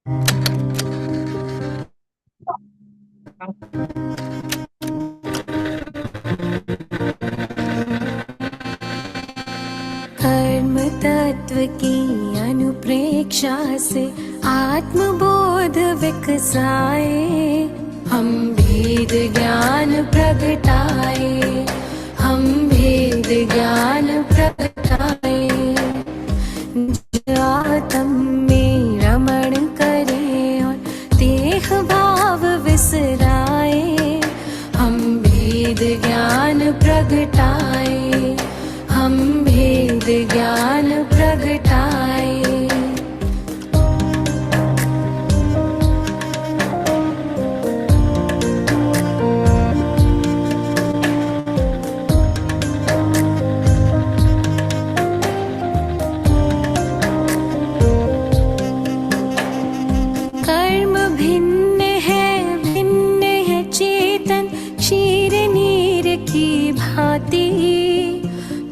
कर्म तत्व की अनुप्रेक्षा से आत्मबोध विकसाए, हम भेद ज्ञान प्रगटाए, हम भेद ज्ञान प्रगटाए। आत्म में रमण करे और देह भाव विसराए, हम भेद ज्ञान प्रगटाए, हम भेद ज्ञान प्रगटाए। कर्म भिन्न है चेतन क्षीर नीर की भांति,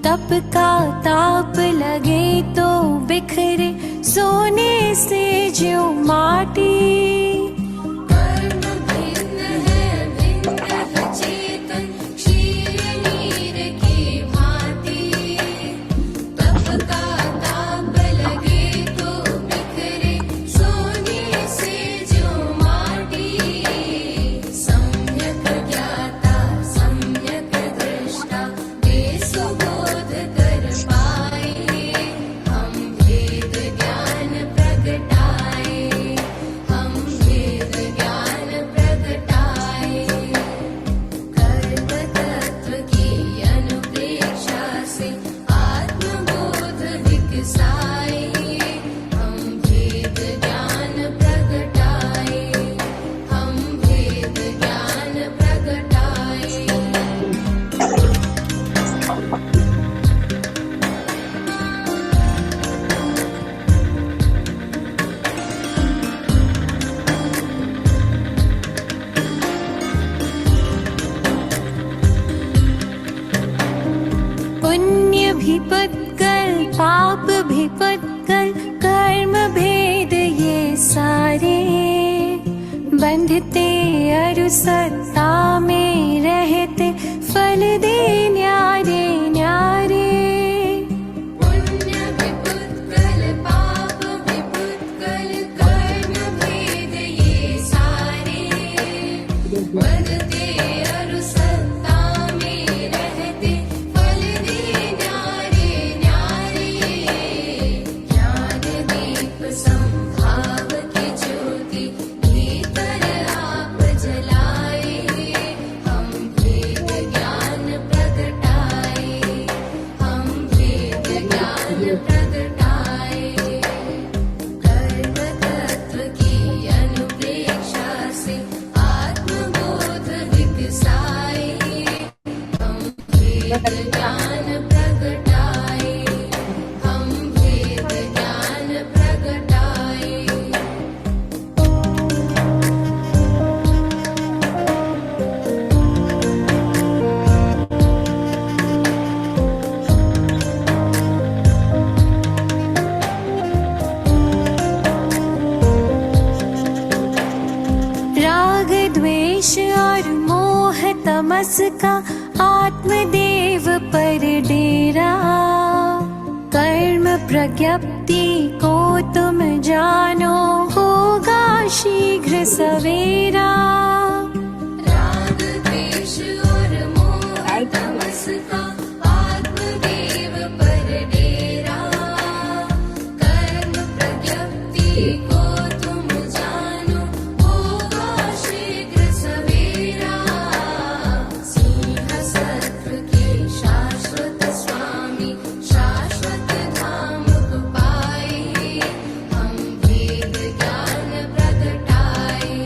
तप का ताप लगे तो बिखरे सोने से ज्यों माटी। कर्म भिन्न है चेतन क्षीर नीर की भांति, तप का ताप लगे तो बिखरे सोने से ज्यों माटी। सम्यक ज्ञाता सम्यक दृष्टा वे सुबोध कर पाए, हम भेद ज्ञान प्रगटाए, हम भेद ज्ञान प्रगटाए। कर्म तत्व की अनुप्रेक्षा से आत्मबोध विकसाए, हम भेद ज्ञान प्रगटाए, हम भेद ज्ञान प्रगटाए। पुण्य भी पुत्कल पाप भी पुत्कल, कर्म भेद ये सारे बंधते अरु सत्ता में रहते फल दे न्यारे न्यारे। पुण्य भी पुत्कल पाप भी पुत्कल, कर्म भेद ये सारे बंधते अरु सत्ता में रहते फल दे न्यारे न्यारे। ज्ञान दीप संभाव की ज्योति भीतर आप जलाए, हम भेद ज्ञान प्रगटाए, हम भेद ज्ञान प्रगटाए। कर्म तत्व की अनुप्रेक्षा से आत्मबोध विकसाए, हम भेद ज्ञान प्रगटाए, हम भेद ज्ञान प्रगटाए। राग द्वेष और मोह तमस का आत्मदेव पर डेरा, कर्म प्रज्ञप्ति को तुम जानो होगा शीघ्र सवेरा। राग द्वेष और मोह तमस का आत्मदेव पर डेरा, कर्म प्रज्ञप्ति को तुम जानो होगा शीघ्र सवेरा। सिंह सत्व के शाश्वत स्वामी शाश्वत धाम को पाए, हम भेद ज्ञान प्रगटाए,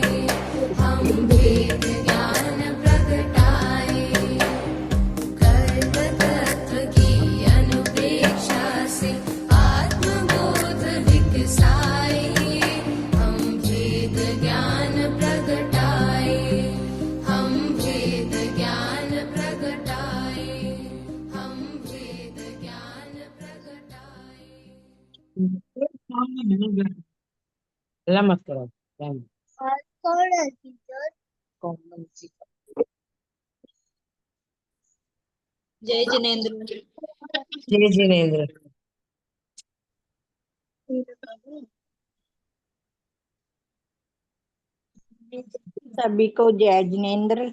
हम भेद ज्ञान प्रगटाए। कर्म तत्व की अनुप्रेक्षा से आत्मबोध विकसाए, हम भेद ज्ञान प्रगटाए, हम भेद ज्ञान प्रगटाए, हम भेद ज्ञान प्रगटाए। मत करो। कौन है टीचर? कॉमन सी। जय जिनेंद्र। जय जिनेंद्र। सभी को जय जिनेंद्र।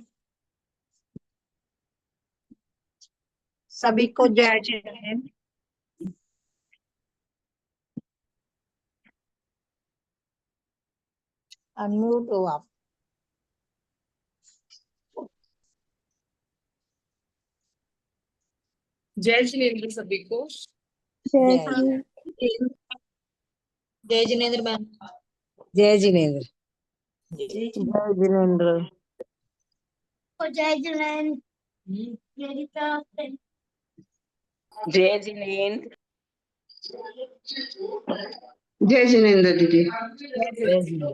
सभी को जय जिनेंद्र। अनम्यूट हो आप। जय जिनेंद्र सभी को। जय जय जिनेंद्र मैम। जय जिनेंद्र। जय जय जिनेंद्र। जय जिनेंद्र। जय जिनेंद्र। जय जिनेंद्र दीदी। जय जिनेंद्र।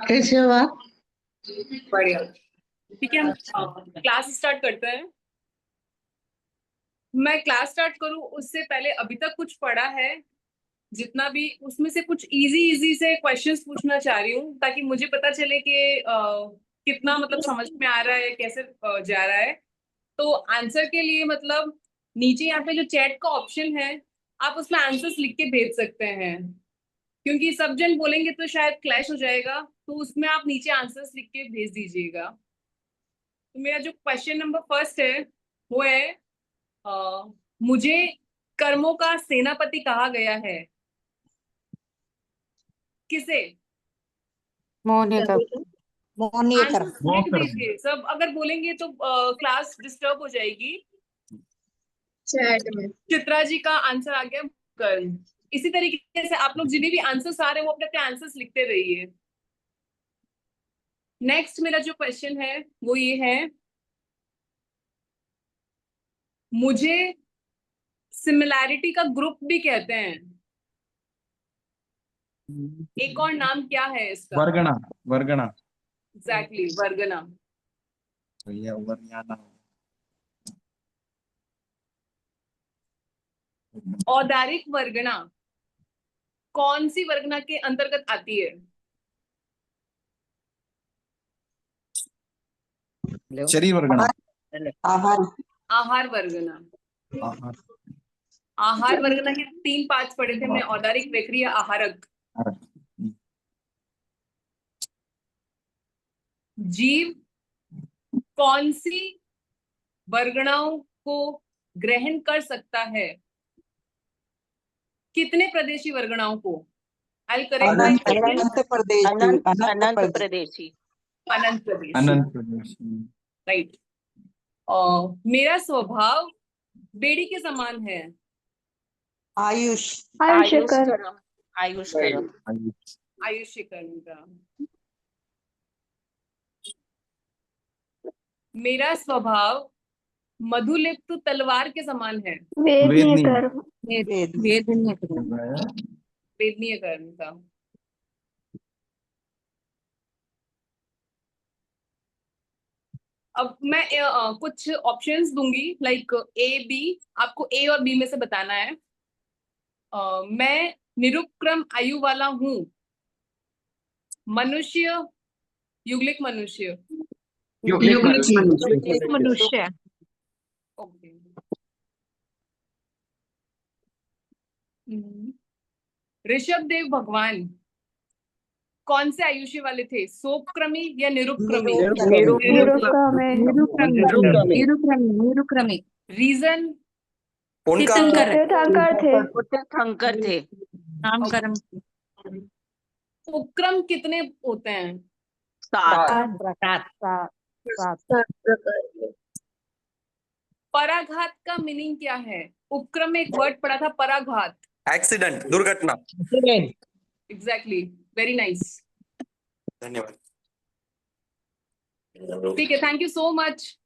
कैसे हो आप? बढ़िया। ठीक है, हम क्लास स्टार्ट करते हैं। मैं क्लास स्टार्ट करूं उससे पहले अभी तक कुछ पढ़ा है जितना भी, उसमें से कुछ इजी से क्वेश्चंस पूछना चाह रही हूँ ताकि मुझे पता चले कि कितना मतलब समझ में आ रहा है, कैसे जा रहा है। तो आंसर के लिए मतलब नीचे यहाँ पे जो चैट का ऑप्शन है, आप उसमें आंसर्स लिख के भेज सकते हैं, क्योंकि सब जन बोलेंगे तो शायद क्लैश हो जाएगा। तो उसमें आप नीचे आंसर्स लिख के भेज दीजिएगा। तो मेरा जो क्वेश्चन नंबर फर्स्ट है वो है, मुझे कर्मों का सेनापति कहा गया है। किसे? मोहनीकर। मोहनीकर। आंसर लिख दीजिए सब। अगर बोलेंगे तो क्लास डिस्टर्ब हो जाएगी। चैट में चित्रा जी का आंसर आ गया कर्म। इसी तरीके से आप लोग जिन्हें भी आंसर्स आ रहे हैं वो अपने अपने आंसर्स लिखते रहिए। नेक्स्ट मेरा जो क्वेश्चन है वो ये है, मुझे सिमिलैरिटी का ग्रुप भी कहते हैं। एक और नाम क्या है इसका? वर्गना। वर्गना। एग्जैक्टली, वर्गना। तो ये वर्गना। औदारिक वर्गना कौन सी वर्गना के अंतर्गत आती है? शरीर वर्गना। आहार। आहार वर्गना। आहार। आहार वर्गना के 3 पार्ट्स पढ़े थे हमने, औदारिक, वैखरी या आहारक। जीव कौन सी वर्गणाओं को ग्रहण कर सकता है? कितने प्रदेशी वर्गणाओं को? आई करेक्ट अनंत प्रदेश। अनंत प्रदेशी। अनंत प्रदेश, अनंत प्रदेश। राइट। मेरा स्वभाव बेड़ी के समान है। आयुष। आयुष्करम। आयुष्करम। आयुष्य कर्म का। मेरा स्वभाव मधुलिप्त तलवार के समान है। वेदनीय। वेदनीय कर्म। वेदनीय कर्म का। अब मैं कुछ ऑप्शंस दूंगी, लाइक ए बी। आपको ए और बी में से बताना है। मैं निरुपक्रम आयु वाला हूं। मनुष्य, युगलिक मनुष्य। युगलिक मनुष्य। ओके। ऋषभ देव भगवान कौन से आयुष्य वाले थे? सोपक्रमी या निरुपक्रमी? निरुक्रमी। रीजन? तीर्थंकर थे। नाम कर्म। उपक्रम कितने होते हैं? 7। पराघात का मीनिंग क्या है? उपक्रम में एक वर्ड पढ़ा था, पराघात। एक्सीडेंट, दुर्घटना। Exactly, very nice. धन्यवाद। ठीक है, थैंक यू सो मच।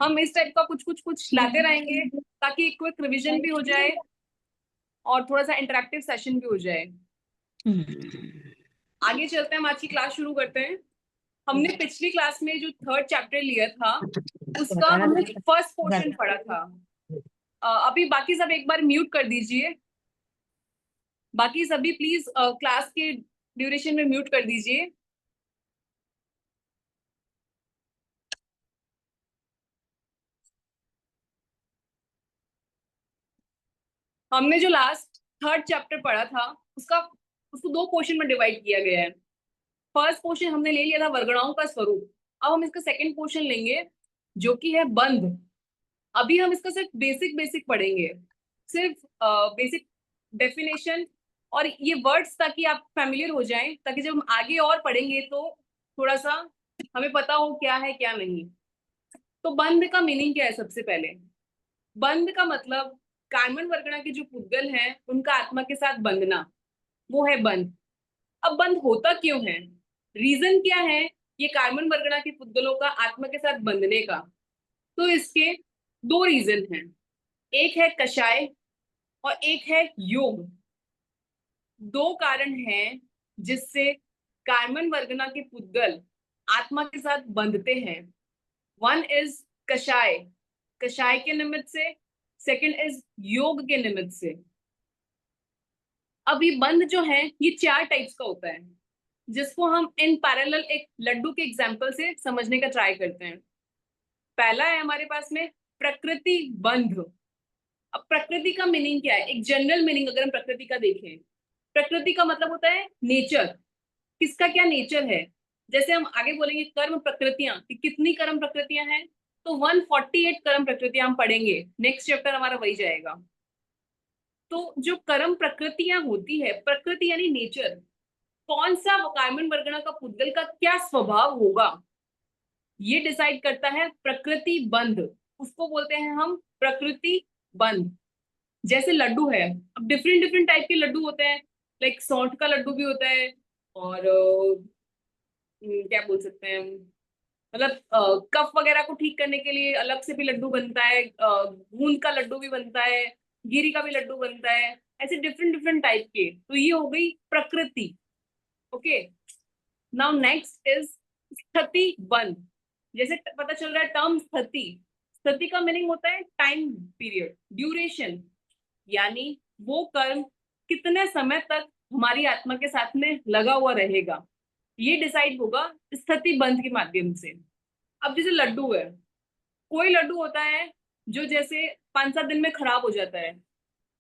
हम इस टाइप का कुछ लाते रहेंगे ताकि क्विक रिवीजन भी हो जाए और थोड़ा सा इंटरेक्टिव सेशन भी हो जाए। आगे चलते हैं, हम आज की क्लास शुरू करते हैं। हमने पिछली क्लास में जो 3rd चैप्टर लिया था उसका हमने फर्स्ट पोर्शन पढ़ा था। अभी बाकी सब एक बार म्यूट कर दीजिए। बाकी सभी प्लीज क्लास के ड्यूरेशन में म्यूट कर दीजिए। हमने जो लास्ट थर्ड चैप्टर पढ़ा था उसको दो पोर्शन में डिवाइड किया गया है। फर्स्ट पोर्शन हमने ले लिया था वर्गणाओं का स्वरूप। अब हम इसका सेकंड पोर्शन लेंगे जो कि है बंध। अभी हम इसका सिर्फ बेसिक पढ़ेंगे, सिर्फ बेसिक डेफिनेशन और ये वर्ड्स, ताकि आप फैमिलियर हो जाएं, ताकि जब हम आगे और पढ़ेंगे तो थोड़ा सा हमें पता हो क्या है क्या नहीं। तो बंध का मीनिंग क्या है? सबसे पहले बंध का मतलब कार्बन वर्गणा के जो पुद्गल हैं उनका आत्मा के साथ बंधना, वो है बंध। अब बंध होता क्यों है, रीजन क्या है ये कार्बन वर्गणा के पुद्गलों का आत्मा के साथ बंधने का? तो इसके दो रीजन हैं, एक है कषाय और एक है योग। दो कारण हैं जिससे कार्बन वर्गणा के पुद्गल आत्मा के साथ बंधते हैं। वन इज कषाय, कषाय के निमित्त से, सेकंड इज योग के निमित्त से। अब ये बंध जो है ये 4 टाइप्स का होता है, जिसको हम इन पैरेलल एक लड्डू के एग्जांपल से समझने का ट्राई करते हैं। पहला है हमारे पास में प्रकृति बंध। अब प्रकृति का मीनिंग क्या है? एक जनरल मीनिंग अगर हम प्रकृति का देखें, प्रकृति का मतलब होता है नेचर, किसका क्या नेचर है। जैसे हम आगे बोलेंगे कर्म प्रकृतियां, कि कितनी कर्म प्रकृतियां हैं, तो 148 कर्म प्रकृतियां हम पढ़ेंगे, नेक्स्ट चैप्टर हमारा वही जाएगा। तो जो कर्म प्रकृतियां होती है, प्रकृति यानी नेचर, कौन सा कार्बन वर्गणा का पुद्गल का क्या स्वभाव होगा ये डिसाइड करता है प्रकृति बंध। उसको बोलते हैं हम प्रकृति बंध। जैसे लड्डू है, अब डिफरेंट टाइप के लड्डू होते हैं, लाइक सौंठ का लड्डू भी होता है, और क्या बोल सकते हैं, मतलब कफ वगैरह को ठीक करने के लिए अलग से भी लड्डू बनता है, गूंद का लड्डू भी बनता है, गिरी का भी लड्डू बनता है, ऐसे डिफरेंट टाइप के। तो ये हो गई प्रकृति। ओके, नाउ नेक्स्ट इज स्थिति बंध। जैसे पता चल रहा है टर्म स्थिति, स्थिति का मीनिंग होता है टाइम पीरियड, ड्यूरेशन, यानी वो कर्म कितने समय तक हमारी आत्मा के साथ में लगा हुआ रहेगा, ये डिसाइड होगा स्थिति बंध के माध्यम से। अब जैसे लड्डू है, कोई लड्डू होता है जो जैसे 5-7 दिन में खराब हो जाता है,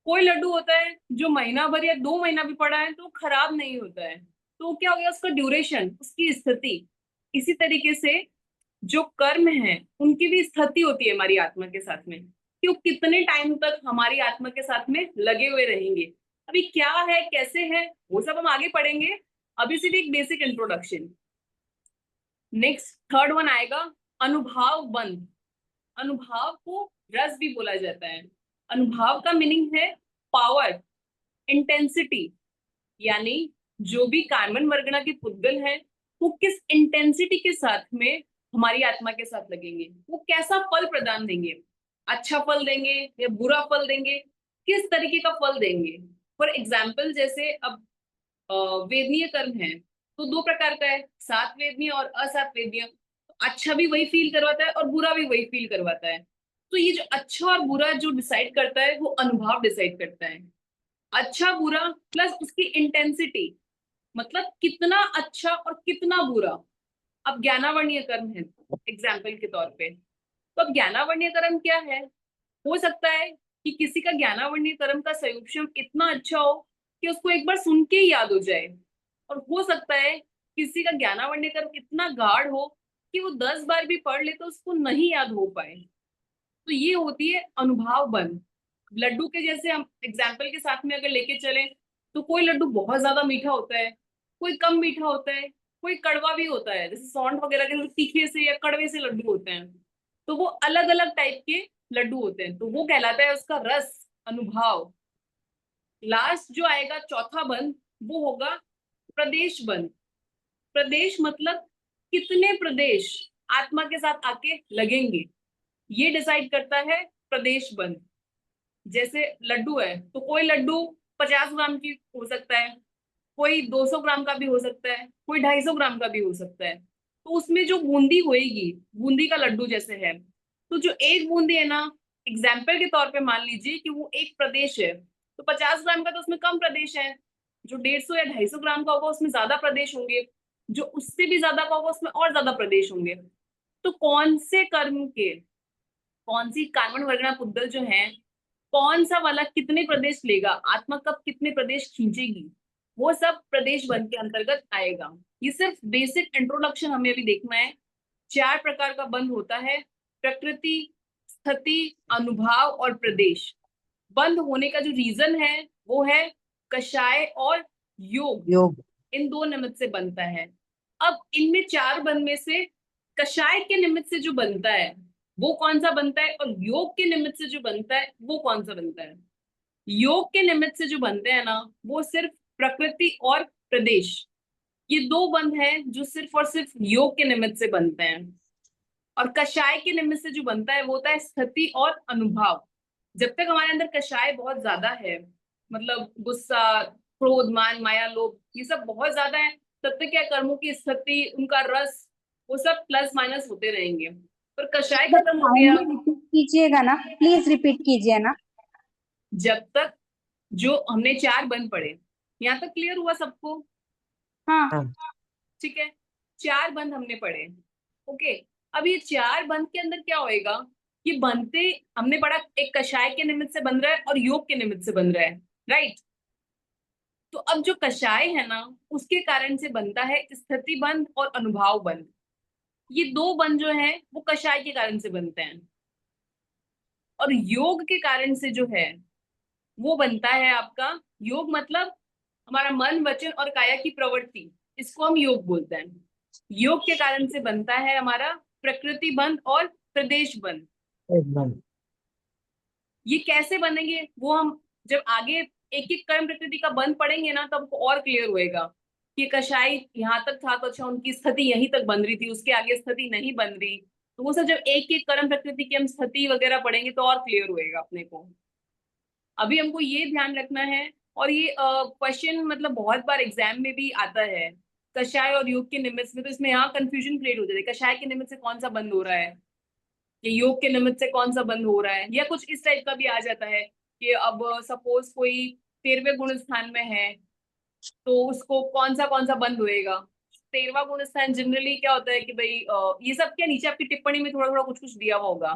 कोई लड्डू होता है जो महीना भर या 2 महीना भी पड़ा है तो खराब नहीं होता है। तो क्या हो गया? उसका ड्यूरेशन, उसकी स्थिति। इसी तरीके से जो कर्म है उनकी भी स्थिति होती है हमारी आत्मा के साथ में, कि वो कितने टाइम तक हमारी आत्मा के साथ में लगे हुए रहेंगे। अभी क्या है, कैसे है, वो सब हम आगे पढ़ेंगे, अभी सिर्फ एक basic introduction. Next third one आएगा अनुभव बंध। अनुभव को रस भी बोला जाता है। अनुभव का मीनिंग है पावर, इंटेंसिटी, यानी जो भी कार्बन वर्गणा के पुद्गल हैं वो किस इंटेंसिटी के साथ में हमारी आत्मा के साथ लगेंगे, वो कैसा फल प्रदान देंगे, अच्छा फल देंगे या बुरा फल देंगे, किस तरीके का फल देंगे। फॉर एग्जाम्पल जैसे अब वेदनीय कर्म है तो 2 प्रकार का है, सात वेदनीय और असात वेदनीय। अच्छा भी वही फील करवाता है और बुरा भी वही फील करवाता है। तो ये जो अच्छा और बुरा जो डिसाइड करता है वो अनुभव डिसाइड करता है। अच्छा बुरा प्लस उसकी इंटेंसिटी, मतलब कितना अच्छा और कितना बुरा। अब ज्ञानावर्णीय कर्म है एग्जाम्पल के तौर पे, तो अब ज्ञानावर्णीय कर्म क्या है? हो सकता है कि किसी का ज्ञानावर्णीय कर्म का संयुक्षम इतना अच्छा हो कि उसको एक बार सुन के ही याद हो जाए, और हो सकता है किसी का ज्ञानावर्णीय कर्म इतना गाढ़ हो कि वो 10 बार भी पढ़ ले तो उसको नहीं याद हो पाए। तो ये होती है अनुभव बंध। लड्डू के जैसे हम एग्जाम्पल के साथ में अगर लेके चले तो कोई लड्डू बहुत ज्यादा मीठा होता है, कोई कम मीठा होता है, कोई कड़वा भी होता है, जैसे सौंठ वगैरह के तीखे से या कड़वे से लड्डू होते हैं। तो वो अलग अलग टाइप के लड्डू होते हैं, तो वो कहलाता है उसका रस, अनुभव। लास्ट जो आएगा चौथा बंध वो होगा प्रदेश बंध। प्रदेश मतलब कितने प्रदेश आत्मा के साथ आके लगेंगे, ये डिसाइड करता है प्रदेश बंध। जैसे लड्डू है तो कोई लड्डू 50 ग्राम की हो सकता है, कोई 200 ग्राम का भी हो सकता है, कोई 250 ग्राम का भी हो सकता है। तो उसमें जो बूंदी होएगी, बूंदी का लड्डू जैसे है, तो जो एक बूंदी है ना, एग्जाम्पल के तौर पे मान लीजिए कि वो एक प्रदेश है, तो 50 ग्राम का तो उसमें कम प्रदेश है, जो 150 या 250 ग्राम का होगा उसमें ज्यादा प्रदेश होंगे, जो उससे भी ज्यादा का होगा उसमें और ज्यादा प्रदेश होंगे। तो कौन से कर्म के, कौन सी कार्बन वर्गना पुद्गल जो है, कौन सा वाला कितने प्रदेश लेगा, आत्मा कब कितने प्रदेश खींचेगी, वो सब प्रदेश बंध के अंतर्गत आएगा। ये सिर्फ बेसिक इंट्रोडक्शन हमें अभी देखना है। 4 प्रकार का बंध होता है, प्रकृति, स्थिति, अनुभाव और प्रदेश। बंध होने का जो रीजन है वो है कषाय और योग, इन 2 निमित्त से बनता है। अब इनमें 4 बंध में से कषाय के निमित्त से जो बनता है वो कौन सा बनता है, और योग के निमित्त से जो बनता है वो कौन सा बनता है। योग के निमित्त से जो बनते हैं ना, वो सिर्फ प्रकृति और प्रदेश, ये 2 बंध हैं जो सिर्फ और सिर्फ योग के निमित्त से बनते हैं। और कषाय के निमित्त से जो बनता है वो होता है स्थिति और अनुभव। जब तक हमारे अंदर कषाय बहुत ज्यादा है, मतलब गुस्सा, क्रोध, मान, माया, लोभ, ये सब बहुत ज्यादा है, तब तक क्या कर्मों की स्थिति, उनका रस, वो सब प्लस माइनस होते रहेंगे। पर कषाय खत्म हो गया, कीजिएगा ना, प्लीज रिपीट कीजिए ना। जब तक जो हमने 4 बंध पढ़े, यहाँ तक क्लियर हुआ सबको? हाँ, ठीक है, 4 बंध हमने पढ़े। ओके, अब ये 4 बंध के अंदर क्या होएगा, ये बनते, हमने पढ़ा एक कषाय के निमित्त से बन रहा है और योग के निमित्त से बन रहा है, राइट। तो अब जो कषाय है ना, उसके कारण से बनता है स्थिति बंध और अनुभाव बंध। ये 2 बंध जो है वो कषाय के कारण से बनते हैं, और योग के कारण से जो है वो बनता है आपका, योग मतलब हमारा मन, वचन और काया की प्रवृत्ति, इसको हम योग बोलते हैं। योग के कारण से बनता है हमारा प्रकृति बंध और प्रदेश बंध। ये कैसे बनेंगे वो हम जब आगे एक एक कर्म प्रकृति का बंध पढ़ेंगे ना, तब हमको और क्लियर होएगा कि कषाय यहाँ तक था तो अच्छा उनकी स्थिति यहीं तक बन रही थी, उसके आगे स्थिति नहीं बन रही। तो वो सब जब एक एक कर्म प्रकृति की हम स्थिति वगैरह पढ़ेंगे तो और क्लियर होएगा अपने को। अभी हमको ये ध्यान रखना है, और ये क्वेश्चन मतलब बहुत बार एग्जाम में भी आता है, कषाय और योग के निमित्त में। तो इसमें यहाँ कंफ्यूजन क्रिएट हो जाता है, कषाय के निमित्त से कौन सा बंद हो रहा है, कि योग के निमित्त से कौन सा बंद हो रहा है, या कुछ इस टाइप का भी आ जाता है कि अब सपोज कोई 13वें गुण स्थान में है तो उसको कौन सा बंद होएगा। 13वां गुण स्थान जनरली क्या होता है कि भाई ये सब क्या नीचे आपकी टिप्पणी में थोड़ा थोड़ा कुछ कुछ दिया हुआ होगा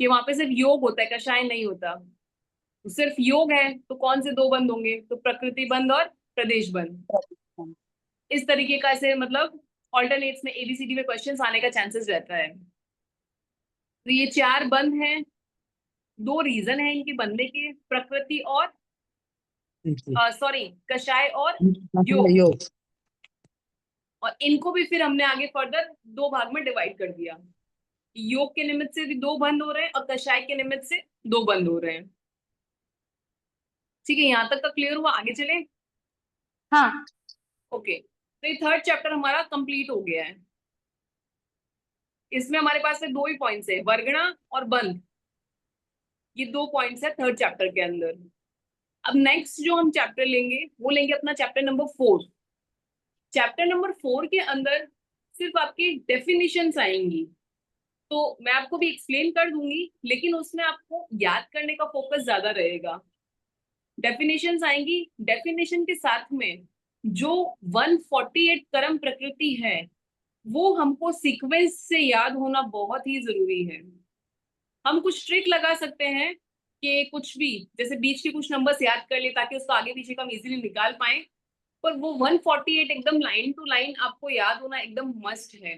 कि वहां पे सिर्फ योग होता है, कषाय नहीं होता। तो सिर्फ योग है तो कौन से 2 बंद होंगे, तो प्रकृति बंद और प्रदेश बंद। इस तरीके का ऐसे मतलब ऑल्टरनेट्स में एबीसीडी में क्वेश्चंस आने का चांसेस रहता है। तो ये 4 बंद हैं, 2 रीजन है इनके बनने के, प्रकृति और कषाय और योग। और इनको भी फिर हमने आगे फर्दर 2 भाग में डिवाइड कर दिया, योग के निमित्त से भी 2 बंद हो रहे हैं और कषाय के निमित्त से 2 बंद हो रहे हैं। ठीक है, यहाँ तक का क्लियर हुआ? आगे चले? हाँ, ओके, तो ये 3rd चैप्टर हमारा कंप्लीट हो गया है। इसमें हमारे पास 2 ही पॉइंट्स है, वर्गणा और बंध, ये 2 पॉइंट्स है 3rd चैप्टर के अंदर। अब नेक्स्ट जो हम चैप्टर लेंगे वो लेंगे अपना चैप्टर नंबर 4। चैप्टर नंबर 4 के अंदर सिर्फ आपकी डेफिनेशंस आएंगी, तो मैं आपको भी एक्सप्लेन कर दूंगी, लेकिन उसमें आपको याद करने का फोकस ज्यादा रहेगा। डेफिनेशंस आएंगी, डेफिनेशन के साथ में जो 148 कर्म प्रकृति है वो हमको सीक्वेंस से याद होना बहुत ही जरूरी है। हम कुछ ट्रिक लगा सकते हैं कि कुछ भी जैसे बीच के कुछ नंबर्स याद कर ले ताकि उसको आगे पीछे का हम इजीली निकाल पाए, पर वो 148 एकदम लाइन टू लाइन आपको याद होना एकदम मस्ट है,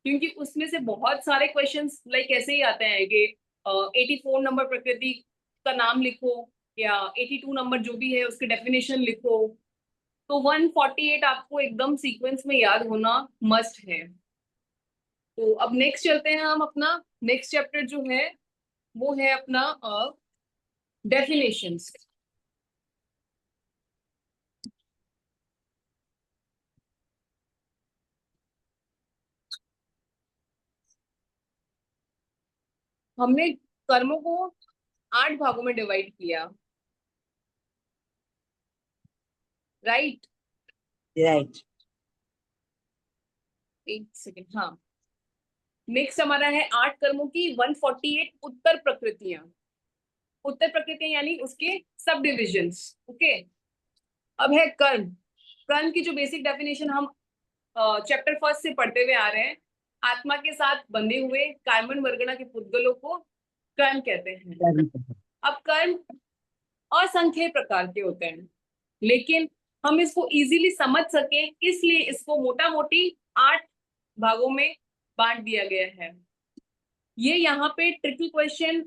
क्योंकि उसमें से बहुत सारे क्वेश्चंस लाइक ऐसे ही आते हैं कि 84 नंबर प्रकृति का नाम लिखो या 82 नंबर जो भी है उसके डेफिनेशन लिखो। तो 148 आपको एकदम सीक्वेंस में याद होना मस्ट है। तो अब नेक्स्ट चलते हैं हम, अपना नेक्स्ट चैप्टर जो है वो है अपना डेफिनेशंस। हमने कर्मों को 8 भागों में डिवाइड किया, राइट? एक सेकेंड, हाँ। नेक्स्ट हमारा है 8 कर्मों की 148 उत्तर प्रकृतियां। उत्तर प्रकृतियां यानी उसके सब डिविजन्स। ओके, अब है कर्म। कर्म की जो बेसिक डेफिनेशन हम चैप्टर फर्स्ट से पढ़ते हुए आ रहे हैं, आत्मा के साथ बंधे हुए कार्बन वर्गना के पुद्गलों को कर्म कहते हैं। अब कर्म असंख्य प्रकार के होते हैं, लेकिन हम इसको इजीली समझ सके इसलिए इसको मोटा मोटी 8 भागों में बांट दिया गया है। ये यहाँ पे ट्रिकी क्वेश्चन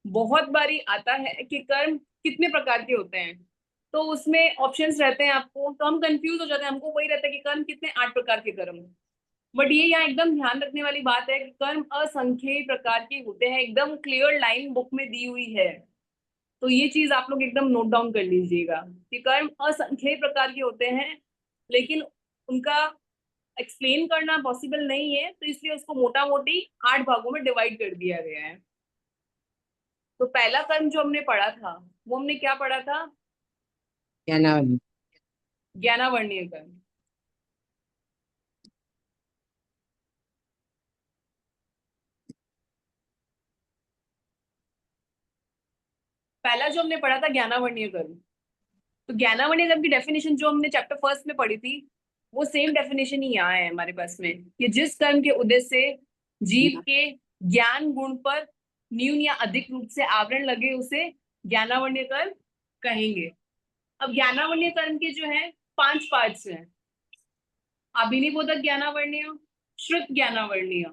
बहुत बारी आता है कि कर्म कितने प्रकार के होते हैं, तो उसमें ऑप्शंस रहते हैं आपको, तो हम कंफ्यूज हो जाते हैं, हमको वही रहता है कि कर्म कितने, 8 प्रकार के कर्म। बट ये यहाँ एकदम ध्यान रखने वाली बात है कि कर्म असंख्य प्रकार के होते हैं, एकदम क्लियर लाइन बुक में दी हुई है। तो ये चीज आप लोग एकदम नोट डाउन कर लीजिएगा कि कर्म असंख्य प्रकार के होते हैं, लेकिन उनका एक्सप्लेन करना पॉसिबल नहीं है, तो इसलिए उसको मोटा मोटी 8 भागों में डिवाइड कर दिया गया है। तो पहला कर्म जो हमने पढ़ा था वो हमने क्या पढ़ा था? ज्ञानावर्णीय कर्म। पहला जो हमने पढ़ा था ज्ञानावर्णीय कर्म। तो ज्ञानावर्णीय कर्म की डेफिनेशन जो हमने चैप्टर फर्स्ट में पढ़ी थी वो सेम डेफिनेशन ही यहाँ है हमारे पास में, कि जिस कर्म के उद्देश्य से जीव के ज्ञान गुण पर न्यून या अधिक रूप से आवरण लगे उसे ज्ञानावर्णीय कर्म कहेंगे। अब ज्ञानावर्णीय कर्म के जो है 5 पार्ट्स हैं। अभिनिबोधक ज्ञानावर्णीय, श्रुत ज्ञानावर्णीय,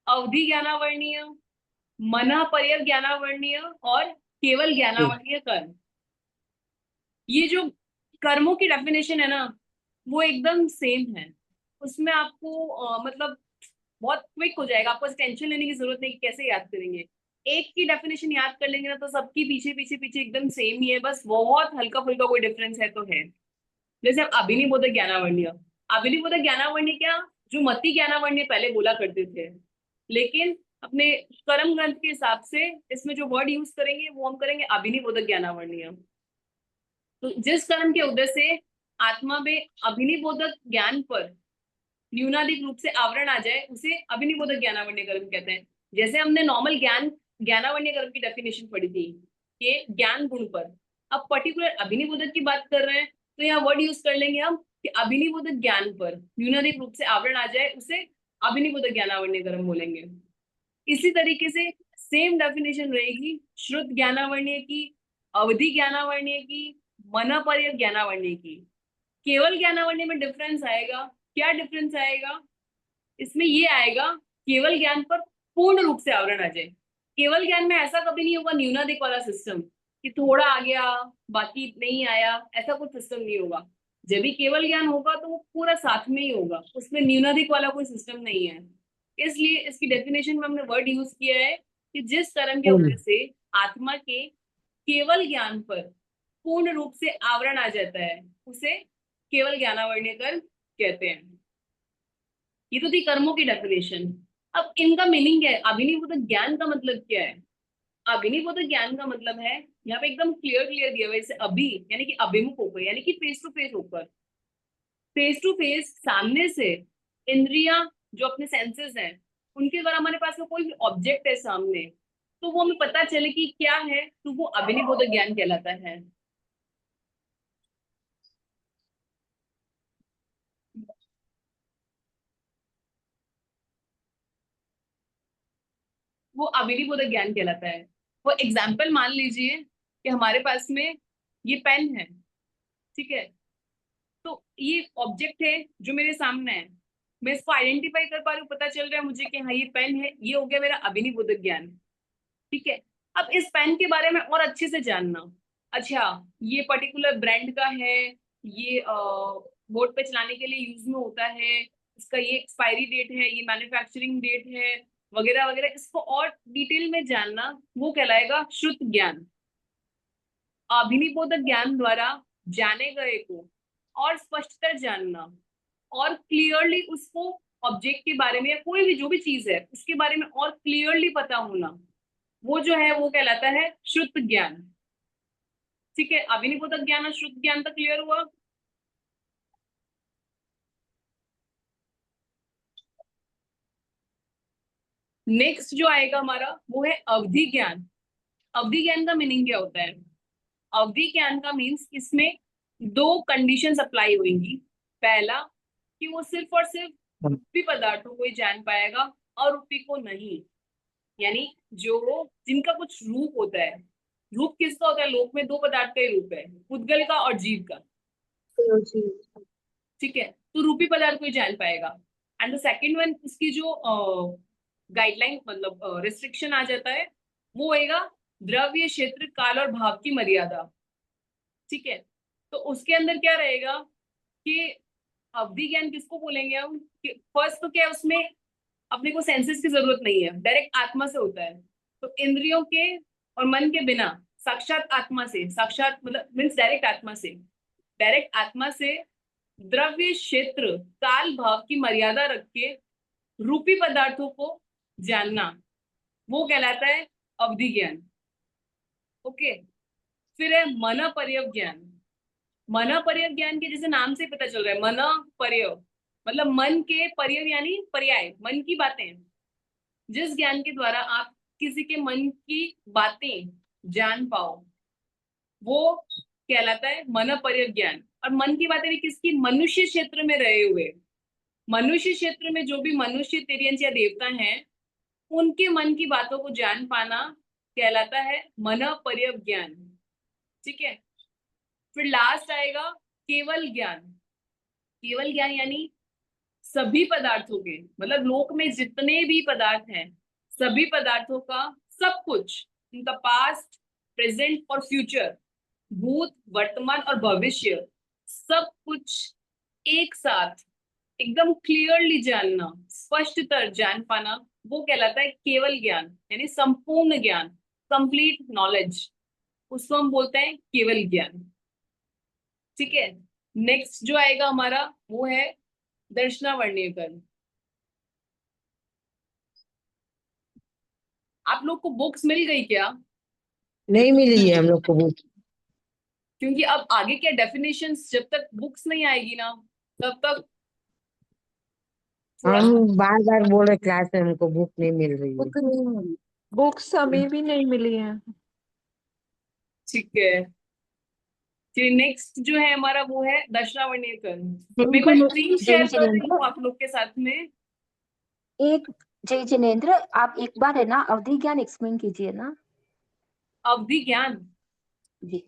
अवधि ज्ञानावर्णीय, मनःपर्यय ज्ञानावर्णीय और केवल ज्ञानावर्णीय कर्म। ये जो कर्मों की डेफिनेशन है ना वो एकदम सेम है। उसमें आपको मतलब बहुत क्विक हो जाएगा, आपको टेंशन लेने की जरूरत नहीं कि कैसे याद करेंगे। एक की डेफिनेशन याद कर लेंगे ना तो सबकी पीछे पीछे पीछे एकदम सेम ही है, बस बहुत हल्का फुल्का कोई डिफरेंस है तो है। जैसे अभिनिबोधक ज्ञानावर्णीय, अभिनिबोधक ज्ञानावर्णीय क्या, जो मति ज्ञानावर्णीय पहले बोला करते थे, लेकिन अपने कर्म ग्रंथ के हिसाब से इसमें जो वर्ड यूज करेंगे वो हम करेंगे अभिनिबोधक ज्ञानावर्णीय। तो जिस कर्म के उद्देश्य से आत्मा में अभिनिबोधक ज्ञान पर न्यूनाधिक रूप से आवरण आ जाए उसे अभिनिबोधक ज्ञानावर्णीय कर्म कहते हैं। जैसे हमने नॉर्मल ज्ञानावर्णीय कर्म की डेफिनेशन पढ़ी थी कि ज्ञान गुण पर, अब पर्टिकुलर अभिनिबोधक की बात कर रहे हैं तो यहाँ वर्ड यूज कर लेंगे हम कि अभिनिबोधक ज्ञान पर न्यूनाधिक रूप से आवरण आ जाए उसे अभिनिबोधक ज्ञानावर्णीय कर्म बोलेंगे। इसी तरीके से सेम डेफिनेशन रहेगी श्रुत ज्ञानावर्णीय की, अवधि ज्ञानावर्णीय की, मनःपर्यय ज्ञानावर्णीय की। केवल ज्ञानावर्णीय में डिफरेंस आएगा। क्या डिफरेंस आएगा? इसमें ये आएगा केवल ज्ञान पर पूर्ण रूप से आवरण आ जाए। केवल ज्ञान में ऐसा कभी नहीं होगा न्यूनाधिक वाला सिस्टम कि थोड़ा आ गया बाकी नहीं आया, ऐसा कुछ सिस्टम नहीं होगा। जब भी केवल ज्ञान होगा तो वो पूरा साथ में ही होगा, उसमें न्यूनाधिक वाला कोई सिस्टम नहीं है। इसलिए इसकी डेफिनेशन में हमने वर्ड यूज किया है कि जिस कर्म के उद्देश्य से आत्मा के केवल ज्ञान पर पूर्ण रूप से आवरण आ जाता है उसे केवल ज्ञानावर्णीय कर्म कहते हैं। ये तो थी कर्मों की डेफिनेशन। अब इनका मीनिंग क्या है? अभिनिबोधक ज्ञान का मतलब क्या है? अभिनिबोधक ज्ञान का मतलब है, यहाँ पे एकदम क्लियर दिया हुआ है, जैसे अभी यानी कि अभिमुख होकर, यानी कि फेस टू फेस सामने से इंद्रिया जो अपने सेंसेस हैं उनके द्वारा हमारे पास में कोई भी ऑब्जेक्ट है सामने, तो वो हमें पता चले कि क्या है, तो वो अभिनिबोधक ज्ञान कहलाता है। वो अभिनिबोधक ज्ञान कहलाता है। वो एग्जाम्पल मान लीजिए कि हमारे पास में ये पेन है, ठीक है, तो ये ऑब्जेक्ट है जो मेरे सामने है, मैं इसको आइडेंटिफाई कर पा रही हूँ, पता चल रहा है मुझे कि हाँ ये पेन है, ये हो गया मेरा अभिनिबोधक ज्ञान। ठीक है, अब इस पेन के बारे में और अच्छे से जानना, अच्छा ये पर्टिकुलर ब्रांड का है, ये बोर्ड पे चलाने के लिए यूज में होता है, इसका ये एक्सपायरी डेट है, ये मैन्युफैक्चरिंग डेट है, वगैरह वगैरह, इसको और डिटेल में जानना वो कहलाएगा श्रुत ज्ञान। अभिनिबोधक ज्ञान द्वारा जाने गए को और स्पष्टतर जानना और क्लियरली उसको ऑब्जेक्ट के बारे में या कोई भी जो भी चीज है उसके बारे में और क्लियरली पता होना, वो जो है वो कहलाता है श्रुत ज्ञान। ठीक है, अभिनिबोधक ज्ञान और श्रुत ज्ञान तक क्लियर हुआ? नेक्स्ट जो आएगा हमारा वो है अवधि ज्ञान। अवधि ज्ञान का मीनिंग क्या होता है? अवधि ज्ञान का मीन्स इसमें दो कंडीशंस अप्लाई होंगी। पहला कि वो सिर्फ और सिर्फ रूपी पदार्थों को ही जान पाएगा और रूपी को नहीं। यानी जो जिनका कुछ रूप होता है, रूप किसका होता है? लोक में दो पदार्थ का ही रूप है, पुद्गल का और जीव का। ठीक है, तो रूपी पदार्थ को ही जान पाएगा। एंड द सेकंड वन, उसकी जो गाइडलाइन मतलब रिस्ट्रिक्शन आ जाता है, वो होएगा द्रव्य, क्षेत्र, काल और भाव की मर्यादा। ठीक है, तो उसके अंदर क्या रहेगा कि अवधि ज्ञान किसको बोलेंगे हम? फर्स्ट तो क्या है, उसमें अपने को सेंसेस की जरूरत नहीं है, डायरेक्ट आत्मा से होता है। तो इंद्रियों के और मन के बिना साक्षात आत्मा से, साक्षात मतलब मीन्स डायरेक्ट आत्मा से, डायरेक्ट आत्मा से द्रव्य, क्षेत्र, काल, भाव की मर्यादा रख के रूपी पदार्थों को जानना, वो कहलाता है अवधि ज्ञान। ओके, फिर है मन पर्यव ज्ञान। मन पर्यव ज्ञान के जैसे नाम से पता चल रहा है, मन पर्यव मतलब मन के पर्यव यानी पर्याय, मन की बातें। जिस ज्ञान के द्वारा आप किसी के मन की बातें जान पाओ, वो कहलाता है मन पर्यव ज्ञान। और मन की बातें भी किसकी? मनुष्य क्षेत्र में रहे हुए, मनुष्य क्षेत्र में जो भी मनुष्य, तिर्यंस या देवता हैं, उनके मन की बातों को जान पाना कहलाता है मन पर्यव ज्ञान। ठीक है, फिर लास्ट आएगा केवल ज्ञान। केवल ज्ञान यानी सभी पदार्थों के, मतलब लोक में जितने भी पदार्थ हैं, सभी पदार्थों का सब कुछ, इनका पास्ट, प्रेजेंट और फ्यूचर, भूत, वर्तमान और भविष्य, सब कुछ एक साथ एकदम क्लियरली जानना, स्पष्टतर जान पाना, वो कहलाता है केवल ज्ञान, यानी संपूर्ण ज्ञान, कंप्लीट नॉलेज, उसको हम बोलते हैं केवल ज्ञान। ठीक है, नेक्स्ट जो आएगा हमारा वो है दर्शनावर्ण्यकरण। आप लोग को बुक्स मिल गई क्या? नहीं मिली है हम लोग को बुक। क्योंकि अब आगे क्या डेफिनेशंस, जब तक बुक्स नहीं आएगी ना तब तक हम बार बार बोल रहे क्लास में हमको बुक नहीं मिल रही है। बुक्स अभी भी नहीं मिली है। ठीक है, फिर नेक्स्ट जो है हमारा वो है दर्शनावर्ण्यकरण। मैं एक बार स्क्रीन शेयर कर रही हूँ आप लोग के साथ में। एक जय जिनेन्द्र, आप एक बार है ना अवधि ज्ञान एक्सप्लेन कीजिए ना। अवधि ज्ञान, जी,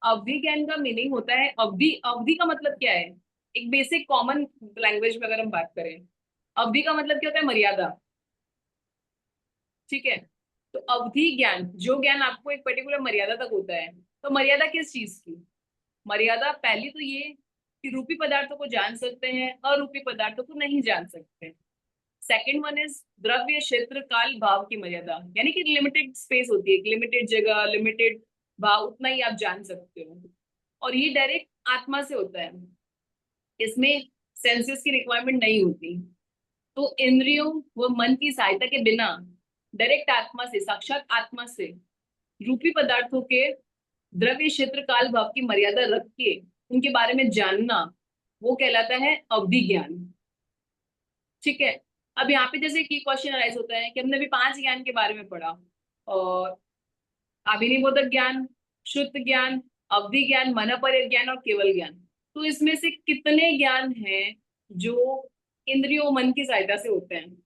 अवधि ज्ञान का मीनिंग होता है अवधि। अवधि का मतलब क्या है? एक बेसिक कॉमन लैंग्वेज में अगर हम बात करें, अवधि का मतलब क्या होता है? मर्यादा। ठीक है, तो अवधि ज्ञान, जो ज्ञान आपको एक पर्टिकुलर मर्यादा तक होता है। तो मर्यादा किस चीज की? मर्यादा पहली तो ये कि रूपी पदार्थों को जान सकते हैं, अरूपी पदार्थों को नहीं जान सकते। सेकंड वन इज द्रव्य, क्षेत्र, काल, भाव की मर्यादा, यानी कि लिमिटेड स्पेस होती है, लिमिटेड जगह, लिमिटेड भाव, उतना ही आप जान सकते हो। और ये डायरेक्ट आत्मा से होता है, इसमें सेंसेस की रिक्वायरमेंट नहीं होती। तो इंद्रियों व मन की सहायता के बिना डायरेक्ट आत्मा से, साक्षात आत्मा से रूपी पदार्थों के द्रव्य, क्षेत्र, काल, भाव की मर्यादा रख के उनके बारे में जानना, वो कहलाता है अवधि ज्ञान। ठीक है, अब यहाँ पे जैसे की क्वेश्चन अराइज होता है कि हमने अभी 5 ज्ञान के बारे में पढ़ा, और अभिनिबोधक ज्ञान, शुद्ध ज्ञान, अवधि ज्ञान, मनपर्य ज्ञान और केवल ज्ञान। तो इसमें से कितने ज्ञान हैं जो इंद्रियों, मन की सहायता से होते हैं?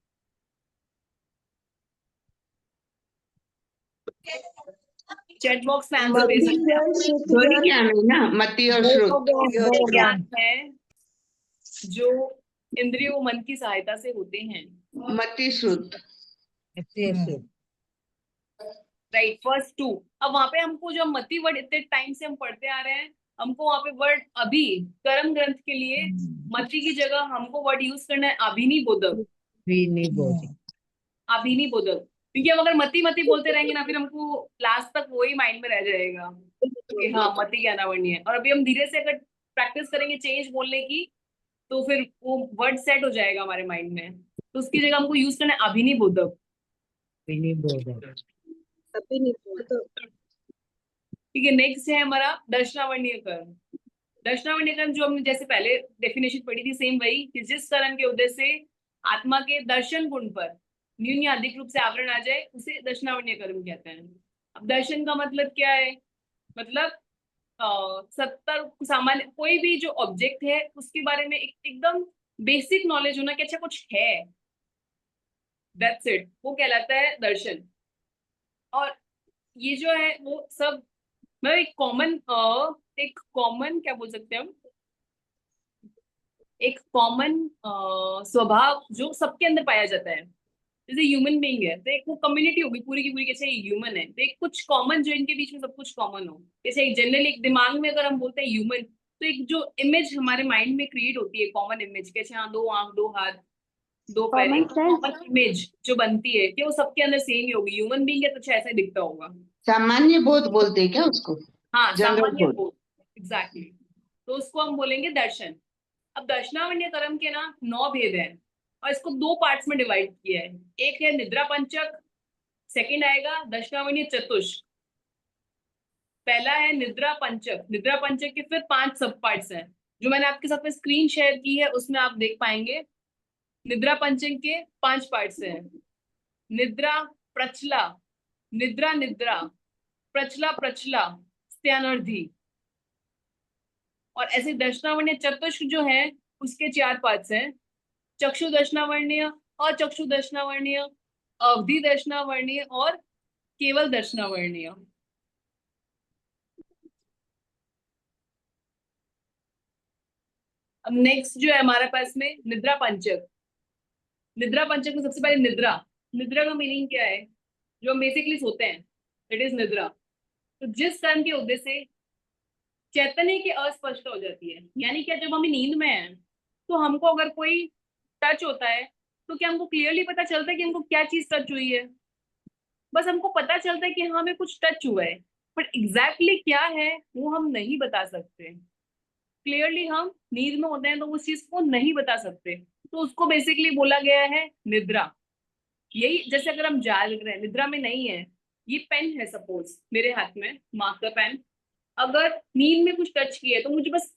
चैट बॉक्स में आंसर दे सकते हैं। वही ज्ञान है ना, मति और श्रुत। वो ज्ञान है जो इंद्रियों, मन की सहायता से होते हैं। मति श्रुत। Right, first 2। अब वहां पे हमको जो मति वर्ड इतने टाइम से हम पढ़ते आ रहे हैं, हमको वहां पे वर्ड अभी कर्म ग्रंथ के लिए मति की जगह हमको वर्ड यूज करना है अभिनिबोधक। अभिनिबोधक, क्योंकि हम अगर मति मति बोलते रहेंगे ना, फिर हमको लास्ट तक वही माइंड में रह जाएगा कि हाँ मति ज्ञानावर्ण है। और अभी हम धीरे से अगर प्रैक्टिस करेंगे चेंज बोलने की, तो फिर वो वर्ड सेट हो जाएगा हमारे माइंड में। तो उसकी जगह हमको यूज करना है अभिनिबोधक। ठीक है, नेक्स्ट है हमारा दर्शनावर्ण्यकरण। दर्शनावर्ण्यकरण जो हमने जैसे पहले डेफिनेशन पढ़ी थी, सेम वही कि जिस करण के उदय से आत्मा के दर्शन गुण पर न्यून या अधिक रूप से आवरण आ जाए, उसे दर्शनावर्ण्यकरण कहते हैं। अब दर्शन का मतलब क्या है? मतलब 70 सामान्य कोई भी जो ऑब्जेक्ट है उसके बारे में एकदम बेसिक नॉलेज होना कि अच्छा कुछ है, दैट्स इट, वो कहलाता है दर्शन। और ये जो है वो सब मतलब एक कॉमन क्या बोल सकते हैं हम, एक कॉमन स्वभाव जो सबके अंदर पाया जाता है। जैसे ह्यूमन बीइंग है तो एक वो कम्युनिटी होगी पूरी की पूरी, कैसे ह्यूमन है तो एक कुछ कॉमन जो इनके बीच में सब कुछ कॉमन हो। जैसे एक जनरली एक दिमाग में अगर हम बोलते हैं ह्यूमन तो एक जो इमेज हमारे माइंड में क्रिएट होती है कॉमन इमेज, कैसे हाँ 2 आंख 2 हाथ 2 पैर, Common sense. कॉमन इमेज जो बनती है कि वो सबके अंदर सेम ही होगी। ह्यूमन बीइंग है तो अच्छा ऐसा ही दिखता होगा। सामान्य बोध बोलते हैं क्या उसको? हाँ जनरल सामान्य बोध। बोध, एग्जैक्टली। तो उसको हम बोलेंगे दर्शन। अब दर्शनावन्य कर्म के ना 9 भेद हैं और इसको 2 पार्ट्स में डिवाइड किया है। एक है निद्रा पंचक, सेकंड आएगा दर्शनावन्य चतुष्क। पहला है निद्रा पंचक। निद्रा पंचक के फिर 5 सब पार्ट्स हैं जो मैंने आपके साथ में स्क्रीन शेयर की है, उसमें आप देख पाएंगे। निद्रा पंचक के 5 पार्ट्स हैं। निद्रा प्रचला, निद्रा निद्रा, प्रचला प्रचला, स्त्यानर्धी। और ऐसे दर्शनावन्य चतुष्क जो है उसके 4 पार्ट्स हैं। चक्षु दर्शनावर्णीय, अचक्षु दर्शनावर्णीय, अवधि दर्शनावर्णीय और केवल दर्शनावर्णीय। अब नेक्स्ट जो है हमारे पास में निद्रा पंचक। निद्रा पंचक में सबसे पहले निद्रा। निद्रा का मीनिंग क्या है? जो हम बेसिकली सोते हैं, इट इज निद्रा। तो जिस कर्म के उद्देश्य से चैतन्य की अस्पष्टता हो जाती है, यानी क्या जब हम नींद में हैं तो हमको अगर कोई टच होता है तो क्या हमको क्लियरली पता चलता है कि हमको क्या चीज टच हुई है? बस हमको पता चलता है कि हाँ हमें कुछ टच हुआ है, बट एग्जैक्टली क्या है वो हम नहीं बता सकते। क्लियरली हम नींद में होते हैं तो उस चीज को नहीं बता सकते, तो उसको बेसिकली बोला गया है निद्रा। यही जैसे अगर हम जाग रहे हैं, निद्रा में नहीं है, ये पेन है सपोज मेरे हाथ में, मार्कर पेन, अगर नींद में कुछ टच किया है तो मुझे बस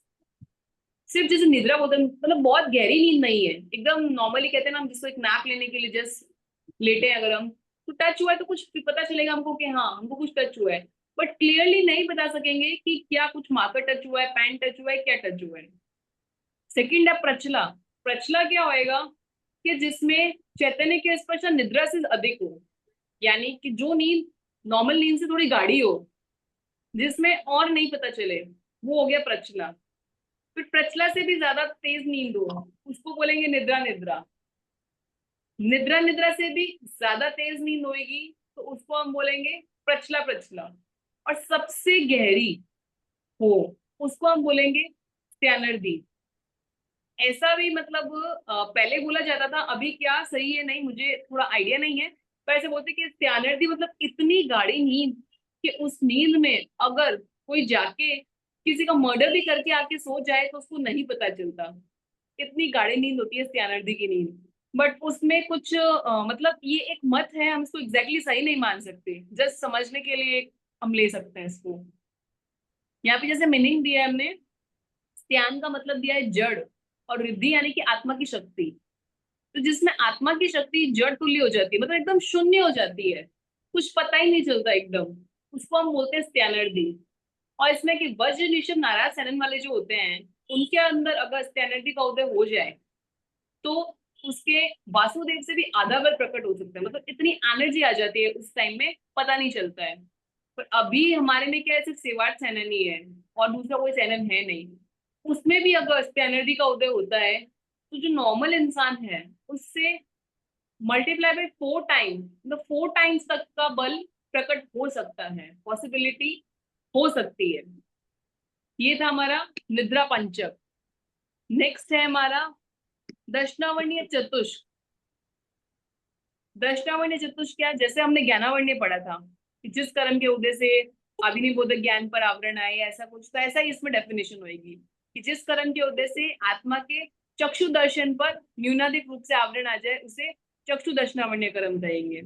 सिर्फ जैसे निद्रा बोलते हैं, मतलब बहुत गहरी नींद नहीं है, एकदम नॉर्मली कहते हैं ना हम जिसको एक नैप लेने के लिए जस्ट लेटे हैं अगर हम, तो टच हुआ है तो कुछ पता चलेगा हमको कि हाँ हमको कुछ टच हुआ है, बट क्लियरली नहीं बता सकेंगे कि क्या कुछ मार्कर टच हुआ है, पेन टच हुआ है, क्या टच हुआ है। सेकंड है प्रचला। प्रचला क्या होएगा कि जिसमें चैतन्य की स्पर्श निद्रा से अधिक हो, यानी कि जो नींद नॉर्मल नींद से थोड़ी गाढ़ी हो, जिसमें और नहीं पता चले, वो हो गया प्रचला। फिर प्रचला से भी ज्यादा तेज नींद हो, उसको बोलेंगे निद्रा निद्रा। निद्रा निद्रा से भी ज्यादा तेज नींद होगी तो उसको हम बोलेंगे प्रचला प्रचला। और सबसे गहरी हो उसको हम बोलेंगे स्त्यानर्धी। ऐसा भी मतलब पहले बोला जाता था, अभी क्या सही है नहीं मुझे थोड़ा आइडिया नहीं है, पर ऐसे बोलते कि स्त्यानर्धी मतलब इतनी गाढ़ी नींद कि उस नींद में अगर कोई जाके किसी का मर्डर भी करके आके सो जाए तो उसको नहीं पता चलता। इतनी गाढ़ी नींद होती है स्त्यानर्धी की नींद। बट उसमें कुछ मतलब ये एक मत है, हम इसको एग्जैक्टली सही नहीं मान सकते, जस्ट समझने के लिए हम ले सकते हैं इसको। यहाँ पे जैसे मीनिंग दिया है हमने, स्त्यान का मतलब दिया है जड़ और रिद्धि यानी कि आत्मा की शक्ति। तो जिसमें आत्मा की शक्ति जड़ तुल्य हो जाती है, मतलब एकदम शून्य हो जाती है, कुछ पता ही नहीं चलता एकदम, उसको हम बोलते हैं स्त्यानर्धी। और इसमें कि वज्र निषद नाराज सैनन वाले जो होते हैं उनके अंदर अगर स्त्यानर्धी का उदय हो जाए तो उसके वासुदेव से भी आधा बल प्रकट हो सकता है, मतलब इतनी एनर्जी आ जाती है उस टाइम में, पता नहीं चलता है। पर अभी हमारे में क्या है, सिर्फ सेवाट सैनन ही है और दूसरा कोई सैनन है नहीं। उसमें भी अगर स्त्यानर्धी का उदय होता है तो जो नॉर्मल इंसान है उससे मल्टीप्लाई बाय 4 टाइम्स, मतलब 4 टाइम्स तक का बल प्रकट हो सकता है, पॉसिबिलिटी हो सकती है। ये था हमारा निद्रा पंचक। नेक्स्ट है हमारा दर्शनावर्णीय चतुष्क। दर्शनावर्णीय चतुष्क क्या है? जैसे हमने ज्ञानावर्णीय पढ़ा था कि जिस कर्म के उदय से अभिनिबोधक ज्ञान पर आवरण आए, ऐसा कुछ, तो ऐसा ही इसमें डेफिनेशन होगी कि जिस कर्म के उदय से आत्मा के चक्षु दर्शन पर न्यूनाधिक रूप से आवरण आ जाए उसे चक्षु दर्शनावर्णीय कर्म कहेंगे।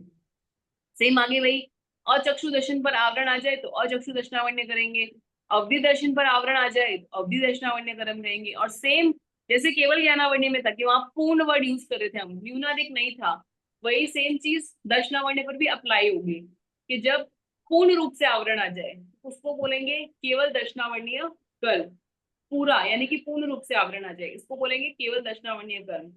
सेम आगे वही, अचक्षु दर्शन पर आवरण आ जाए तो अचक्षु दर्शनावर्ण्य करेंगे, अवधि दर्शन पर आवरण आ जाए तो अवधि दर्शनावर्ण्य कर्म कहेंगे। और सेम जैसे केवल ज्ञानावर्ण्य में था कि वहां पूर्ण वर्ड यूज कर रहे थे हम, न्यूनाधिक नहीं था, वही सेम चीज दर्शनावर्ण्य पर भी अप्लाई होगी कि जब पूर्ण रूप से आवरण आ जाए उसको बोलेंगे केवल दर्शनावर्णीय कर्म, पूरा यानी कि पूर्ण रूप से आवरण आ जाए, इसको बोलेंगे केवल दर्शनावर्णीय कर्म।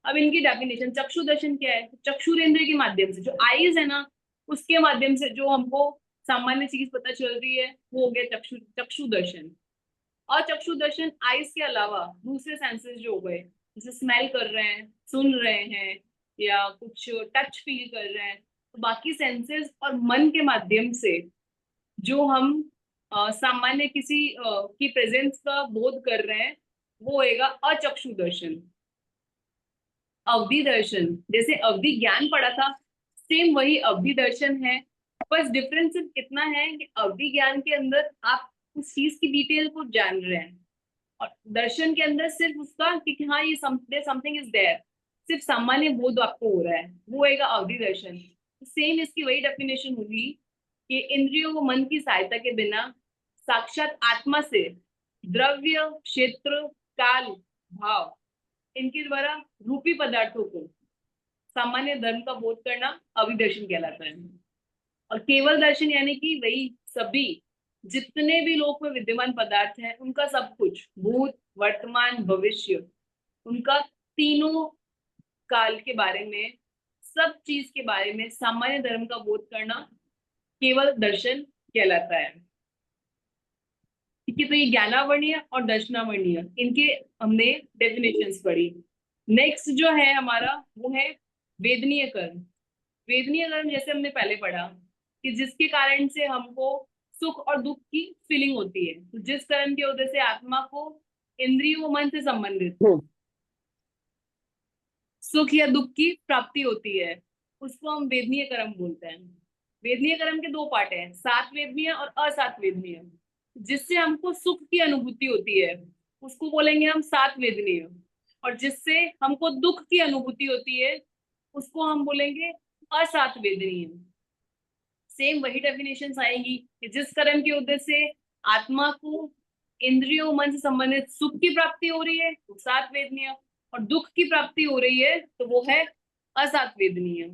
अब इनकी डेफिनेशन, चक्षु दर्शन क्या है? चक्षुरेंद्र के माध्यम से, जो आईज है ना, उसके माध्यम से जो हमको सामान्य चीज पता चल रही है वो हो गया चक्षु दर्शन। और चक्षु दर्शन आईज के अलावा दूसरे सेंसेस जो हो गए, जैसे स्मेल कर रहे हैं, सुन रहे हैं, या कुछ टच फील कर रहे हैं, तो बाकी सेंसेस और मन के माध्यम से जो हम सामान्य किसी की प्रेजेंस का बोध कर रहे हैं वो होएगा अचक्षु दर्शन। अवधि दर्शन, जैसे अवधि ज्ञान पढ़ा था, सेम वही अवधि दर्शन है, बस डिफरेंस सिर्फ इतना है कि अवधि ज्ञान के अंदर आप उस चीज की डिटेल को जान रहे हैं, और दर्शन के अंदर सिर्फ उसका कि हाँ ये समथिंग इज देयर, सिर्फ सामान्य बोध आपको हो रहा है, वो होएगा अवधि दर्शन। सेम इसकी वही डेफिनेशन होगी कि इंद्रियों व मन की सहायता के बिना साक्षात आत्मा से द्रव्य, क्षेत्र, काल, भाव, इनके द्वारा रूपी पदार्थों को सामान्य धर्म का बोध करना अविदर्शन कहलाता है। और केवल दर्शन यानी कि वही सभी जितने भी लोक में विद्यमान पदार्थ हैं उनका सब कुछ, भूत, वर्तमान, भविष्य, उनका तीनों काल के बारे में, सब चीज के बारे में सामान्य धर्म का बोध करना केवल दर्शन कहलाता है। ठीक है, तो ये ज्ञानावर्णीय और दर्शनावर्णीय, इनके हमने डेफिनेशंस पढ़ी। नेक्स्ट जो है हमारा वो है वेदनीय कर्म। वेदनीय कर्म जैसे हमने पहले पढ़ा कि जिसके कारण से हमको सुख और दुख की फीलिंग होती है, तो जिस कर्म के वजह से आत्मा को इंद्रियों मन से संबंधित सुख या दुख की प्राप्ति होती है, उसको हम वेदनीय कर्म बोलते हैं। वेदनीय कर्म के दो पार्ट हैं, सात वेदनीय और असात वेदनीय। जिससे हमको सुख की अनुभूति होती है उसको बोलेंगे हम सात वेदनीय, और जिससे हमको दुख की अनुभूति होती है उसको हम बोलेंगे असात वेदनीय। सेम वही डेफिनेशंस आएंगी कि जिस कर्म के उद्देश्य से आत्मा को इंद्रियों मन से संबंधित सुख की प्राप्ति हो रही है तो सात वेदनीय, और दुख की प्राप्ति हो रही है तो वो है असात वेदनीय।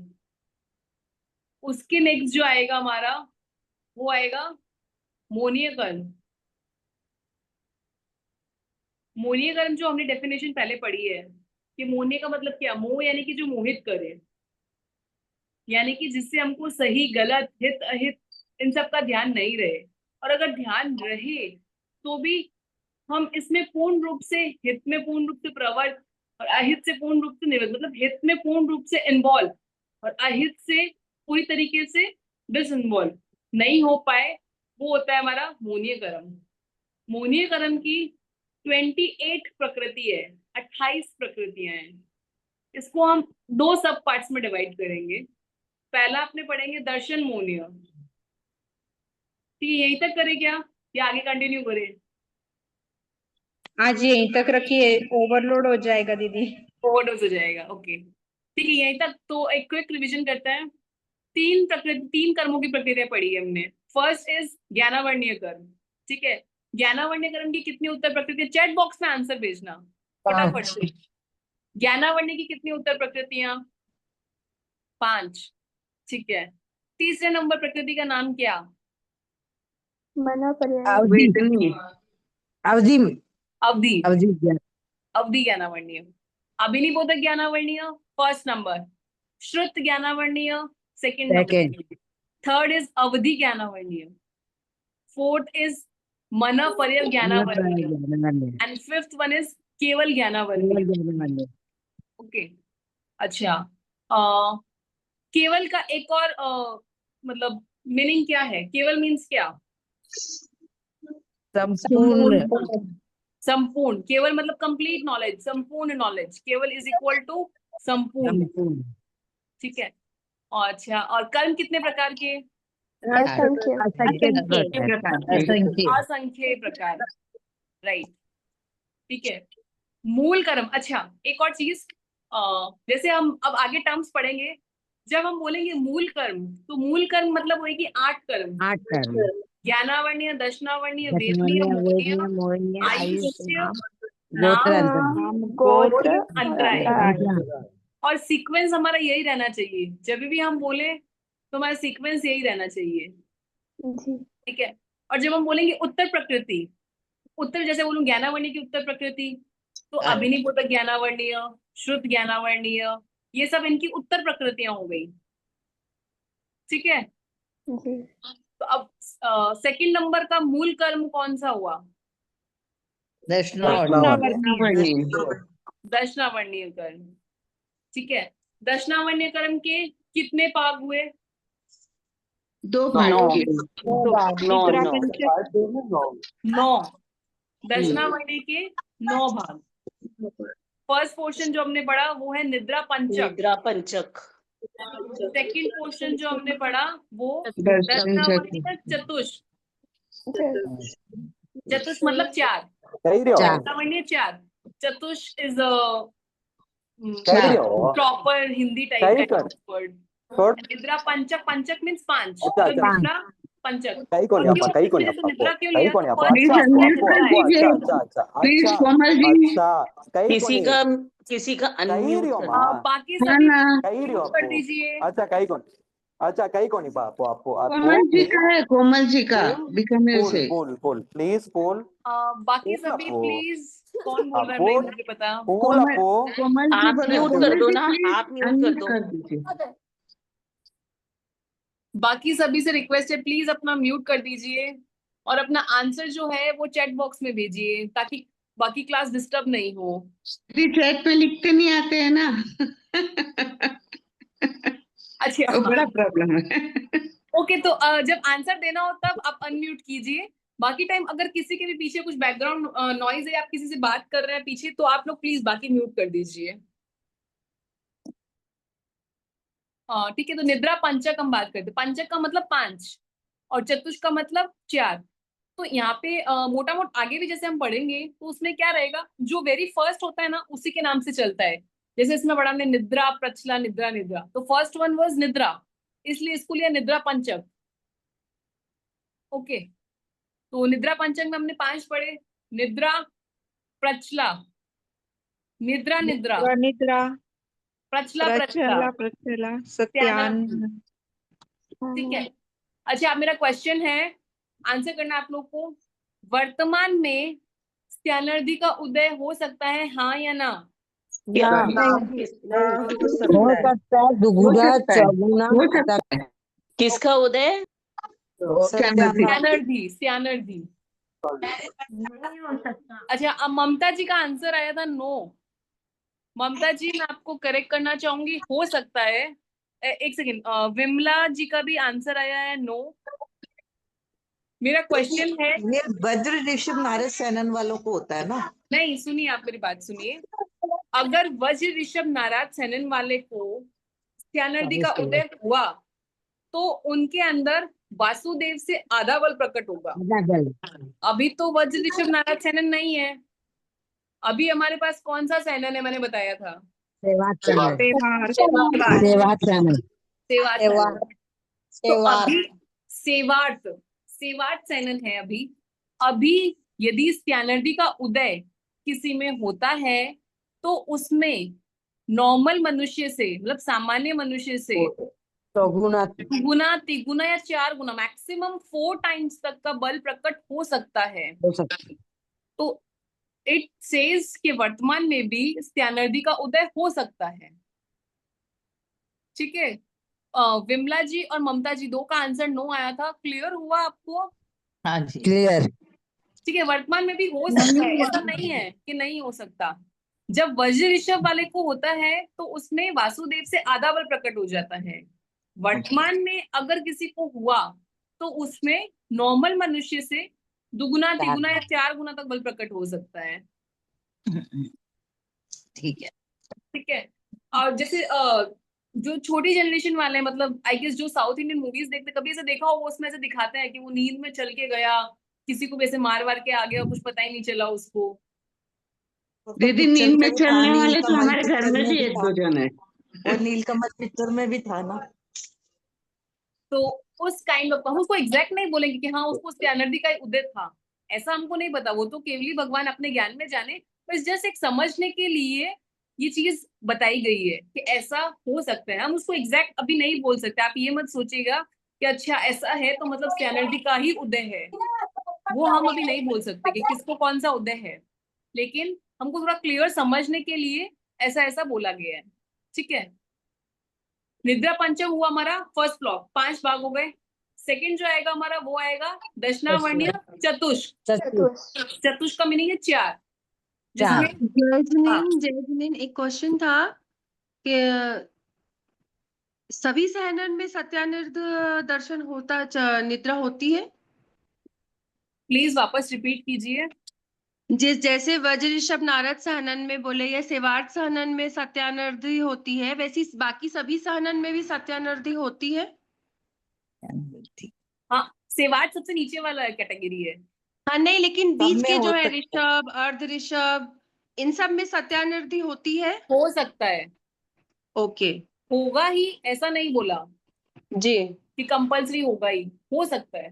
उसके नेक्स्ट जो आएगा हमारा वो आएगा मोनीय कर्म। मोनीय कर्म जो हमने डेफिनेशन पहले पढ़ी है कि मोनीय का मतलब क्या, मोह यानी कि जो मोहित करे, यानी कि जिससे हमको सही गलत हित अहित इन सब का ध्यान नहीं रहे, और अगर ध्यान रहे तो भी हम इसमें पूर्ण रूप से, हित में पूर्ण रूप से प्रवृत्त और अहित से पूर्ण रूप से निवृत्त, मतलब हित में पूर्ण रूप से इन्वॉल्व और अहित से पूरी तरीके से डिसइन्वॉल्व नहीं हो पाए, वो होता है हमारा मोनीय कर्म। मोनीय कर्म की 28 प्रकृति है, 28 प्रकृतियां हैं। इसको हम दो सब पार्ट्स में डिवाइड करेंगे। पहला आपने पढ़ेंगे दर्शन मोनीय। ठीक है, यहीं तक करें क्या या आगे कंटिन्यू करें? आज यहीं तक रखिए, ओवरलोड हो जाएगा दीदी। ओवरडोज हो जाएगा, ओके ठीक है, यहीं तक। तो एक क्विक रिविजन करते हैं। तीन कर्मों की प्रक्रिया पढ़ी है हमने। फर्स्ट इज ज्ञानावर्णीय कर्म। ठीक है, ज्ञानावर्णीय कर्म की कितनी उत्तर प्रकृति? चैट बॉक्स में आंसर भेजना फटाफट से। ज्ञानावर्णीय की कितनी उत्तर प्रकृतियां? 5। ठीक है, तीसरे नंबर प्रकृति का नाम क्या? अवधि अवधि अवधि। अवधि अवधि ज्ञानावर्णीय। अभिनिबोधक ज्ञानावर्णीय फर्स्ट नंबर, श्रुत ज्ञानावर्णीय सेकंड नंबर, थर्ड इज अवधि ज्ञानावर्णीय, फोर्थ इज मन पर्यव ज्ञानावर्णीय, एंड फिफ्थ वन इज केवल ज्ञानावर्णीय। ओके, अच्छा, केवल का एक और मतलब मीनिंग क्या है? केवल मीन्स क्या? संपूर्ण। संपूर्ण। केवल मतलब कंप्लीट नॉलेज, संपूर्ण नॉलेज। केवल इज इक्वल टू संपूर्ण। ठीक है, अच्छा, और कर्म कितने प्रकार के? असंख्य प्रकार, राइट। ठीक है, मूल कर्म। अच्छा, एक और चीज, जैसे हम अब आगे टर्म्स पढ़ेंगे, जब हम बोलेंगे मूल कर्म तो मूल कर्म मतलब होगी 8 कर्म। 8 कर्म, ज्ञानावर्णीय, दर्शनावर्णीय, वेदनीय, मोनीय, आयुष्य, नाम, गोत्र, अंतराय। और सीक्वेंस हमारा यही रहना चाहिए, जब भी हम बोले तो हमारा सीक्वेंस यही रहना चाहिए। ठीक है, और जब हम बोलेंगे उत्तर प्रकृति, उत्तर जैसे बोलूं ज्ञानावर्णीय की उत्तर प्रकृति, तो अभिनिपोतक ज्ञानावर्णीय, श्रुत ज्ञानावर्णीय, ये सब इनकी उत्तर प्रकृतियां हो गई। ठीक है, तो अब सेकंड नंबर का मूल कर्म कौन सा हुआ? दर्शनावर्णीय कर्म। ठीक है, दर्शनावर्णीय कर्म के कितने भाग हुए? 2 भाग के 9। दर्शनावर्णीय के 9 भाग। फर्स्ट पोर्शन जो हमने पढ़ा वो है निद्रा पंचक। सेकंड पोर्शन जो हमने पढ़ा वो दर्शनावर्णीय चतुष्क। चतुष्क मतलब 4। दर्शनावर्णीय 4। चतुष्क इज प्रॉपर हिंदी टाइप का वर्ड। निद्रा पंचक, पंचक मीन्स 5। निद्रा पंचक। निद्रा क्यों लिया? प्लीज कोमल जी, किसी का अनम्यूट बाकी सभी कर दीजिए। अच्छा कहीं को नहीं पापो आपको कोमल जी का है, कोमल जी का बीकानेर से। पोल प्लीज पोल। बाकी सभी प्लीज, कौन बोल रहा है नहीं मुझे पता। कोमल जी आप म्यूट कर दो ना, आप म्यूट कर कर दो। दीजिए। बाकी सभी से रिक्वेस्ट है प्लीज अपना म्यूट कर दीजिए और अपना आंसर जो है वो चैट बॉक्स में भेजिए ताकि बाकी क्लास डिस्टर्ब नहीं हो। चैट पे लिखते नहीं आते हैं ना। अच्छा, बड़ा प्रॉब्लम है। ओके, तो जब आंसर देना हो तब आप अनम्यूट कीजिए। बाकी टाइम अगर किसी के भी पीछे कुछ बैकग्राउंड नॉइज है, आप किसी से बात कर रहे हैं पीछे, तो आप लोग प्लीज बाकी म्यूट कर दीजिए। ठीक है, तो निद्रा पंचक हम बात करते हैं। पंचक का मतलब 5 और चतुष्क का मतलब 4। तो यहाँ पे मोटा मोटा आगे भी जैसे हम पढ़ेंगे तो उसमें क्या रहेगा, जो वेरी फर्स्ट होता है ना उसी के नाम से चलता है। जैसे इसमें पढ़ा हमने निद्रा प्रचला निद्रा निद्रा, तो फर्स्ट वन वाज निद्रा, इसलिए इसको लिया निद्रा पंचक। ओके, तो निद्रा पंचक में हमने 5 पढ़े। निद्रा प्रचला, निद्रा निद्रा, निद्रा, प्रचला प्रचला, प्रचला, सत्यान। ठीक है। अच्छा, अब मेरा क्वेश्चन है, आंसर करना आप लोग को। वर्तमान में स्त्यानर्दी का उदय हो सकता है, हाँ या ना? हो सकता है, दुगुना चौगुना हो सकता है। किसका उदय? स्त्यानर्दी, स्त्यानर्दी। अच्छा, अब ममता जी का आंसर आया था नो। ममता जी, मैं आपको करेक्ट करना चाहूंगी, हो सकता है। एक सेकेंड, विमला जी का भी आंसर आया है नो। मेरा क्वेश्चन है, ये वज्र ऋषभ नारद सेनन वालों को होता है ना? नहीं, सुनिए, आप मेरी बात सुनिए। अगर वज्र ऋषभ नारद सेनन वाले को स्त्यानर्दी का उदय हुआ तो उनके अंदर वासुदेव से आधा बल प्रकट होगा। अभी तो वज्र ऋषभ नारद सेनन नहीं है। अभी हमारे पास कौन सा सेनन है, मैंने बताया था? सेवार्थ सेनन है अभी। अभी यदि स्त्यानर्दी का उदय किसी में होता है तो उसमें नॉर्मल मनुष्य से, मतलब सामान्य मनुष्य से गुना, तिगुना या 4 गुना, मैक्सिमम 4 टाइम्स तक का बल प्रकट हो सकता है। तो इट सेज कि वर्तमान में भी स्त्यानर्दी का उदय हो सकता है। ठीक है, विमला जी और ममता जी 2 का आंसर नो आया था। क्लियर हुआ आपको? हाँ जी, क्लियर। ठीक है, वर्तमान में भी हो सकता है, ऐसा नहीं है कि नहीं हो सकता। जब वज्र ऋषभ वाले को होता है तो उसमें वासुदेव से आधा बल प्रकट हो जाता है। वर्तमान में अगर किसी को हुआ तो उसमें नॉर्मल मनुष्य से दुगुना, तिगुना या 4 गुना तक बल प्रकट हो सकता है। ठीक है, ठीक है। और जैसे जो छोटी जनरेशन वाले हैं, मतलब आई गेस जो साउथ इंडियन मूवीज देखते, कभी ऐसे देखा हो, वो उसमें ऐसे दिखाते हैं कि वो नींद में चल के गया, किसी को वैसे मार वार के आ गया, कुछ पता ही नहीं चला उसको। दीदी, नींद में चलने वाले तो हमारे घर में भी 1-2 जन है। और नीलकमल पिक्चर में भी था ना। तो उस काइंड ऑफ, हम उसको एग्जैक्ट नहीं बोलेंगे कि हाँ उसको स्त्यानर्दी का उदय था, ऐसा हमको नहीं पता। वो तो केवली भगवान अपने ज्ञान में जाने, बस जस्ट एक समझने के लिए ये चीज बताई गई है कि ऐसा हो सकता है। हम उसको एग्जैक्ट अभी नहीं बोल सकते। आप ये मत सोचिएगा कि अच्छा ऐसा है तो मतलब स्त्यानर्दी का ही उदय है। वो हम अभी नहीं बोल सकते कि किसको कौन सा उदय है, लेकिन हमको थोड़ा क्लियर समझने के लिए ऐसा ऐसा बोला गया है। ठीक है, निद्रा पंचम हुआ हमारा फर्स्ट ब्लॉक, 5 भाग हो गए। सेकंड जो आएगा हमारा वो आएगा दशनावर्णीय चतुष्क। चतुष्क का मीनिंग है 4, जिसमें जैस्मिन एक क्वेश्चन था कि सभी सहनन में सत्यानिर्द दर्शन होता निद्रा होती है? प्लीज वापस रिपीट कीजिए। जैसे वज्र ऋषभ नारद सहनन में बोले या सेवार्थ सहनन में सत्यानर्दी होती है, वैसी बाकी सभी सहनन में भी सत्यानर्दी होती है? हाँ, सेवार्थ सबसे नीचे वाला कैटेगरी है। हाँ नहीं, लेकिन बीच में के जो हो है सकता है। ऋषभ, अर्ध ऋषभ, इन सब में सत्यानर्दी होती है? हो सकता है, ओके होगा ही ऐसा नहीं बोला जी, कि कंपल्सरी होगा ही, हो सकता है।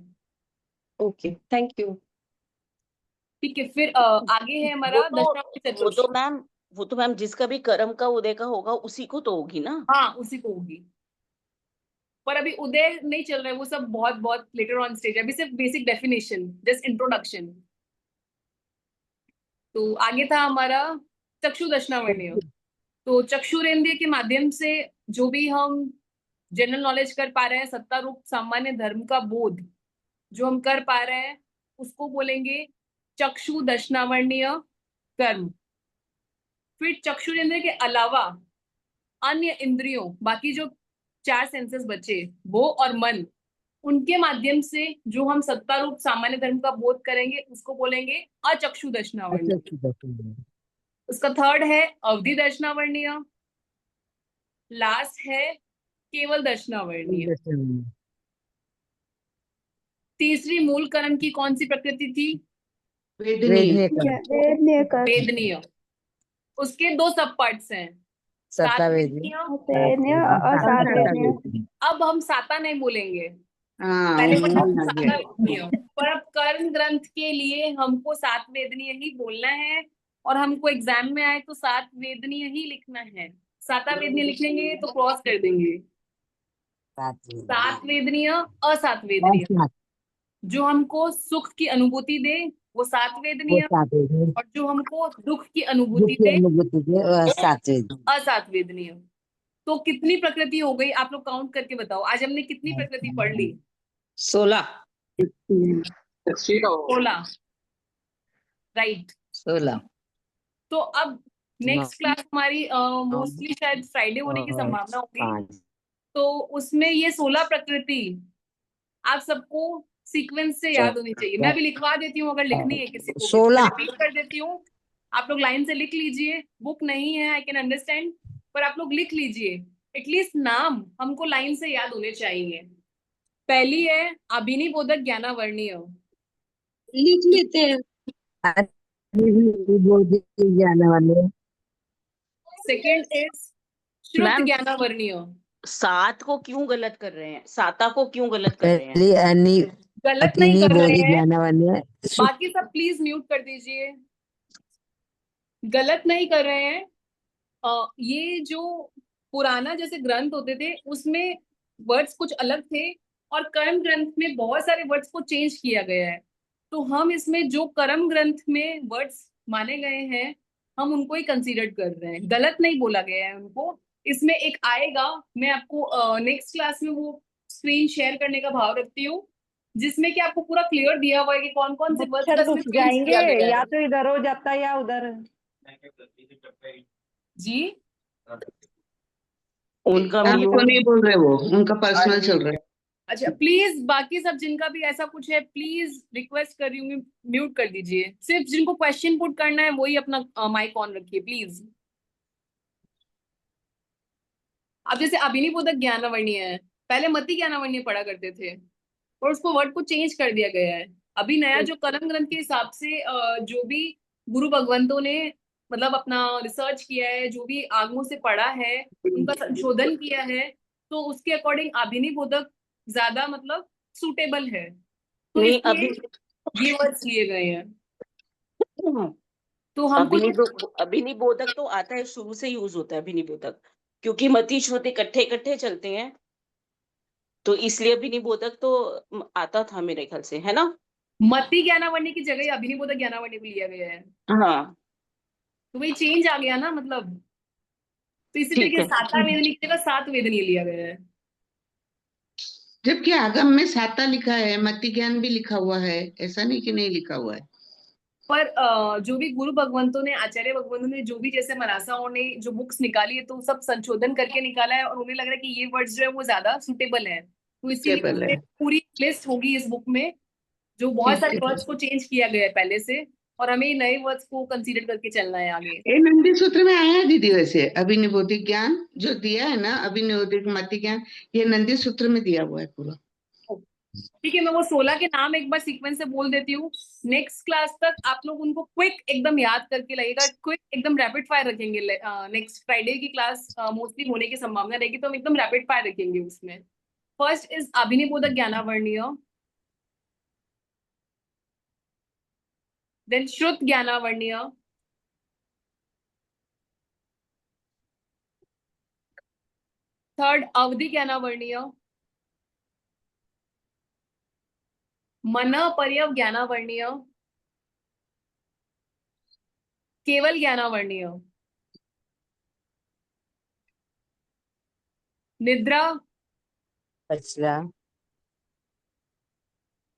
Okay thank you. ठीक है, फिर आगे है हमारा दशनावर्णीय चतुष्क। वो तो मैम जिसका भी कर्म का उदय का होगा उसी को तो होगी ना। हाँ, उसी को होगी, पर अभी उदय नहीं चल रहा है, वो सब बहुत बहुत लेटर ऑन स्टेज है, अभी सिर्फ बेसिक डेफिनेशन, जस्ट इंट्रोडक्शन। तो आगे था हमारा चक्षु दशनावर्णीय। तो चक्षुरेंद्रिय के माध्यम से जो भी हम जनरल नॉलेज कर पा रहे हैं, सत्ता रूप सामान्य धर्म का बोध जो हम कर पा रहे हैं, उसको बोलेंगे चक्षु दशनावर्णीय कर्म। फिर चक्षुरेंद्रिय के अलावा अन्य इंद्रियों, बाकी जो 4 सेंसेस बचे, वो और मन, उनके माध्यम से जो हम सत्ता रूप सामान्य धर्म का बोध करेंगे, उसको बोलेंगे अचक्षु दशनावर्णीय। उसका थर्ड है अवधि दशनावर्णीय, लास्ट है केवल दशनावर्णीय। तीसरी मूल कर्म की कौन सी प्रकृति थी? वेदनीय। उसके 2 सब पार्ट्स हैं, सातवेदनीय असातवेदनीय। अब हम साता नहीं बोलेंगे, पहले सातवेदनीय, पर अब कर्म ग्रंथ के लिए हमको सातवेदनीय ही बोलना है, और हमको एग्जाम में आए तो सातवेदनीय ही लिखना है। सातावेदनीय लिखेंगे तो क्रॉस कर देंगे। सातवेदनीय असातवेदनीय, जो हमको सुख की अनुभूति दे वो सातवेदनीय, और जो हमको दुख की अनुभूति दे असातवेदनीय। तो कितनी प्रकृति हो गई, आप लोग काउंट करके बताओ, आज हमने कितनी प्रकृति पढ़ ली? 16 राइट। 16। तो अब नेक्स्ट क्लास हमारी मोस्टली शायद फ्राइडे होने की संभावना होगी, तो उसमें ये 16 प्रकृति आप सबको सीक्वेंस से याद होनी चाहिए। मैं भी लिखवा देती हूँ अगर लिखनी है किसी को, 16 रिपीट कर देती हूँ, आप लोग लाइन से लिख लीजिए। बुक नहीं है, आई कैन अंडरस्टैंड, पर आप लोग लिख लीजिए, एटलीस्ट नाम हमको लाइन से याद होने चाहिए। पहली है अभिनिबोधक ज्ञानावर्णीय, लिख लेते हैं। सेकेंड इज श्रुत मैम, ज्ञानावर्णीय। 7 को क्यों गलत कर रहे हैं, साता को क्यों गलत कर रहे हैं? गलत नहीं कर रहे हैं, बाकी सब प्लीज म्यूट कर दीजिए। गलत नहीं कर रहे हैं, ये जो पुराना जैसे ग्रंथ होते थे उसमें वर्ड्स कुछ अलग थे, और कर्म ग्रंथ में बहुत सारे वर्ड्स को चेंज किया गया है। तो हम इसमें जो कर्म ग्रंथ में वर्ड्स माने गए हैं, हम उनको ही कंसीडर कर रहे हैं, गलत नहीं बोला गया है उनको। इसमें एक आएगा, मैं आपको नेक्स्ट क्लास में वो स्क्रीन शेयर करने का भाव रखती हूँ, जिसमें कि आपको पूरा क्लियर दिया हुआ है कि कौन कौन से वर्ड्स जाएंगे, या तो इधर हो जाता है या उधर। जी उनका आपको नहीं बोल रहे, वो उनका पर्सनल चल रहा है। अच्छा, प्लीज बाकी सब जिनका भी ऐसा कुछ है, प्लीज रिक्वेस्ट कर रही हूँ म्यूट कर दीजिए। सिर्फ जिनको क्वेश्चन पुट करना है वही अपना माइक ऑन रखिए प्लीज। अब जैसे अभिनिबोधक ज्ञानावर्णीय है, पहले मति ज्ञानावर्णीय पढ़ा करते थे, और उसको वर्ड को चेंज कर दिया गया है। अभी नया जो कर्म ग्रंथ के हिसाब से जो भी गुरु भगवंतों ने मतलब अपना रिसर्च किया है, जो भी आगमों से पढ़ा है, उनका संशोधन किया है, तो उसके अकॉर्डिंग अभिनिबोधक ज्यादा मतलब सूटेबल है, तो नहीं, इसलिए ये वर्ड्स लिए गए हैं। तो हमको अभिनिबोधक तो आता है, शुरू से यूज होता है अभिनिबोधक, क्योंकि मति श्रुति इकट्ठे इकट्ठे चलते हैं, तो इसलिए अभिनिबोधक तो आता था मेरे ख्याल से, है ना? मति ज्ञानावण्य की जगह अभिनिबोधक ज्ञानावण्य को लिया गया है, हाँ तो वही चेंज आ गया ना मतलब। तो इसी ठीक तरीके है। साता वेदनी की जगह सात वेदनी लिया गया है। जबकि आगम में साता लिखा है, मति ज्ञान भी लिखा हुआ है, ऐसा नहीं कि नहीं लिखा हुआ है। पर जो भी गुरु भगवंतों ने, आचार्य भगवंतों ने जो भी जैसे मरासाओं ने जो बुक्स निकाली है, तो सब संशोधन करके निकाला है, और उन्हें लग रहा है कि ये वर्ड्स जो है वो ज्यादा सुटेबल है, तो इसीलिए Suitable है। पूरी लिस्ट होगी इस बुक में, जो बहुत ठीक सारे है। वर्ड्स को चेंज किया गया है पहले से, और हमें नए वर्ड्स को कंसीडर करके चलना है आगे। ये नंदी सूत्र में आया है दीदी, वैसे अभिनिबोधिक ज्ञान जो दिया है ना, अभिनिबोधिक मति ज्ञान, ये नंदी सूत्र में दिया हुआ है पूरा। ठीक है, मैं वो 16 के नाम एक बार सीक्वेंस से बोल देती हूँ। नेक्स्ट क्लास तक आप लोग उनको क्विक एकदम याद करके लगेगा, क्विक एकदम रैपिड फायर रखेंगे। नेक्स्ट फ्राइडे की क्लास मोस्टली होने की संभावना रहेगी, तो हम एकदम रैपिड फायर रखेंगे उसमें। फर्स्ट इज अभिनिबोधक ज्ञानावर्णीय, देन श्रुत ज्ञानावर्णीय, थर्ड अवधि ज्ञानावर्णीय, मन पर्यव ज्ञानावर्णीय, केवल ज्ञानावर्णीय, निद्रा, प्रचला,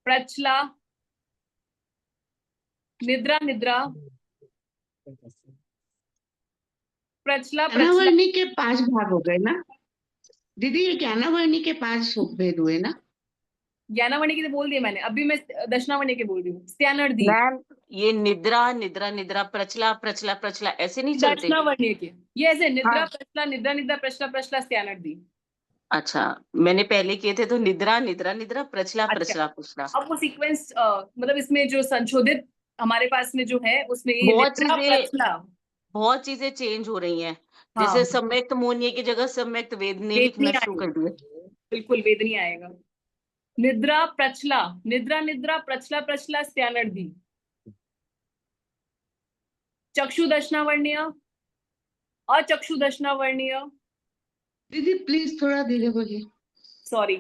प्रचला, निद्रा निद्रा, प्रचला प्रचला। ज्ञानावर्णी के 5 भाग हो गए ना दीदी, ये ज्ञानावर्णी के 5 भेद हुए ना। ज्ञानावर्णी के तो बोल दिए मैंने, अभी मैं दशनावर्णी के बोल रही हूँ। स्त्यानर्धी, मैम ये निद्रा निद्रा निद्रा प्रचला प्रचला प्रचला ऐसे नहीं चलते। दशनावर्णी के ये ऐसे निद्रा हाँ। प्रचला, निद्रा निद्रा, प्रचला प्रचला, स्त्यानर्धी। अच्छा, मैंने पहले किए थे तो निद्रा निद्रा निद्रा प्रचला अच्छा। प्रचला प्रचला। अब वो सीक्वेंस मतलब इसमें जो संशोधित हमारे पास में जो है उसमें ये निद्रा प्रचला, बहुत चीजें चेंज हो रही हैं। हाँ। जैसे सम्यक्त मोनिय की जगह सम्यक्त वेदनी लिखना वेदनी शुरू कर आएगा। दिए। बिल्कुल वेदनी आएगा। निद्रा प्रचला, निद्रा निद्रा, प्रचला प्रचला, स्त्यानर्धी। चक्षु दशनावर्णीय, अचक्षु दशनावर्णीय, दीदी प्लीज थोड़ा धीरे बोलिए। सॉरी,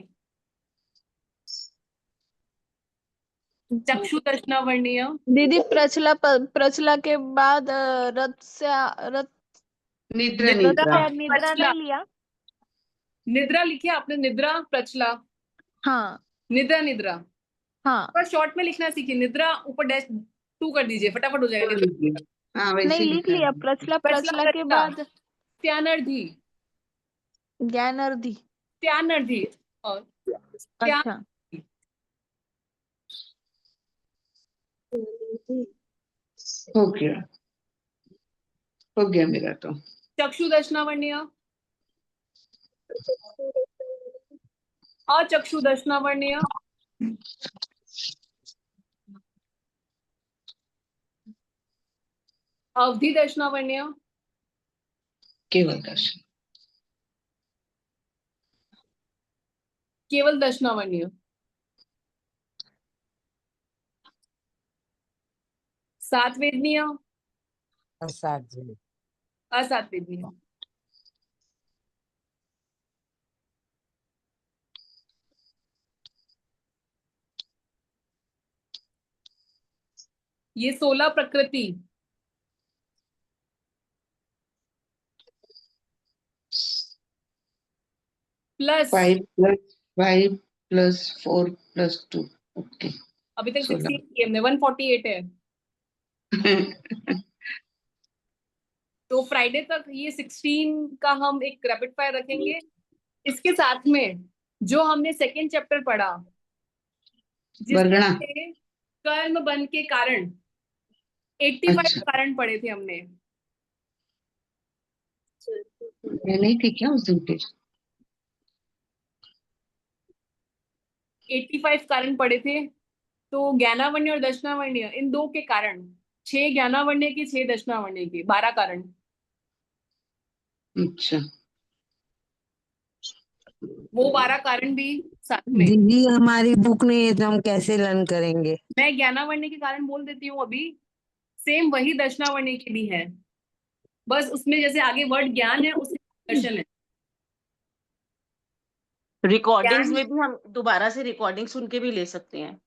चक्षु दशनावर्णीय, दीदी प्रचला के बाद रथ निद्रा निद्रा निद्रा निद्रा प्रचला। नहीं लिया। निद्रा लिखिए आपने, निद्रा प्रचला, हाँ निद्रा निद्रा। हाँ, पर शॉर्ट में लिखना सीखिए, निद्रा ऊपर डैश 2 कर दीजिए, फटाफट हो जाएगा। निद्रा हाँ वैसे नहीं लिख लिखा लिया। है। प्रचला प्रचला के बाद स्त्यानर्धी, ज्ञानार्धी। स्त्यानर्धी और अच्छा, हो गया मेरा तो। चक्षु दशनावर्णीय, अचक्षु दशनावर्णीय, अवधि दशनावर्णीय, केवल दर्शन, केवल दशनावर्णीय, सात वेदनीय, असात वेदनीय। ये 16 प्रकृति, प्लस 5 + 4 + 2। ओके, अभी तक 16 16 किए हमने, 148 है। तो फ्राइडे तक ये 16 का हम एक रैपिड फायर रखेंगे। इसके साथ में जो हमने सेकेंड चैप्टर पढ़ा, वर्गणा। जिसमें कर्म बन के कारण 85 कारण पढ़े थे हमने। मैं नहीं थी क्या उस दिन पे? 85 कारण पढ़े थे। तो ज्ञानावर्ण्य और दशनावर्ण्य इन 2 के कारण, 6 ज्ञानावर्ण्य के 6 दशनावर्ण्य के 12 कारण। अच्छा, वो 12 कारण भी साथ में। दीदी हमारी बुक नहीं है तो हम कैसे लर्न करेंगे? मैं ज्ञानावर्ण्य के कारण बोल देती हूँ अभी, सेम वही दशनावर्ण्य के भी है, बस उसमें जैसे आगे वर्ड ज्ञान है उसमें दर्शन है। रिकॉर्डिंग्स में भी हम दोबारा से रिकॉर्डिंग सुन के भी ले सकते हैं।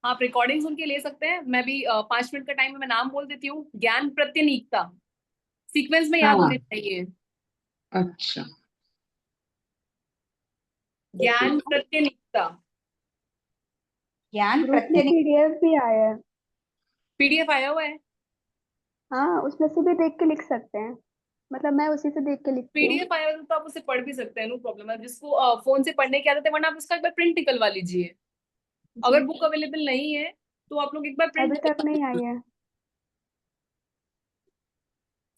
आप रिकॉर्डिंग सुन के ले सकते हैं। मैं भी 5 मिनट का टाइम है, मैं नाम बोल देती हूँ। ज्ञान प्रत्यनीकता, सीक्वेंस में याद हाँ होने चाहिए। अच्छा ज्ञान प्रत्यनीकता। ज्ञान ग्रुप में प्रत्यनिक पीडीएफ भी आया है। पीडीएफ आया हुआ है। हाँ, उसमें से भी देख के लिख सकते हैं। मतलब मैं उसी से देख के लिखती हूँ। पीडीएफ आया हुआ है तो आप उसे पढ़ भी सकते हैं, नो प्रॉब्लम है। जिसको फोन से पढ़ने की आदत है, वरना आप उसका एक बार प्रिंट निकलवा लीजिए। अगर जी, बुक अवेलेबल नहीं है तो आप लोग एक बार अभी प्रिंट। तक नहीं आई है।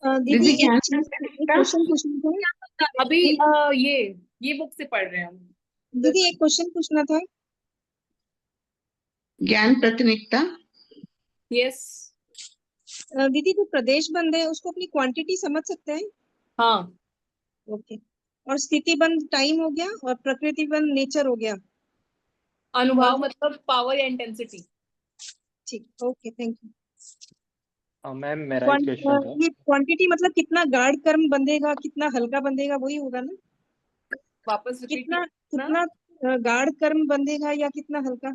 दीदी दीदी ज्ञान एक प्रत्यनिकता क्वेश्चन पूछना था। अभी ये बुक से पढ़ रहे हैं हम। दीदी एक क्वेश्चन पूछना था। ज्ञान प्रतिनिकता यस। दीदी जो प्रदेश बंद है उसको अपनी क्वांटिटी समझ सकते हैं? हाँ, ओके। और स्थिति बंद टाइम हो गया और प्रकृति बंद नेचर हो गया। अनुभव मतलब पावर या इंटेंसिटी। ठीक, ओके, थैंक यू। मैम मेरा एक क्वेश्चन था। ये क्वांटिटी मतलब कितना गाढ़ कर्म बंधेगा, कितना हल्का बंधेगा, वही होगा ना? वापस रिपीट कितना कितना कितना गाढ़ कर्म बंधेगा या कितना हल्का?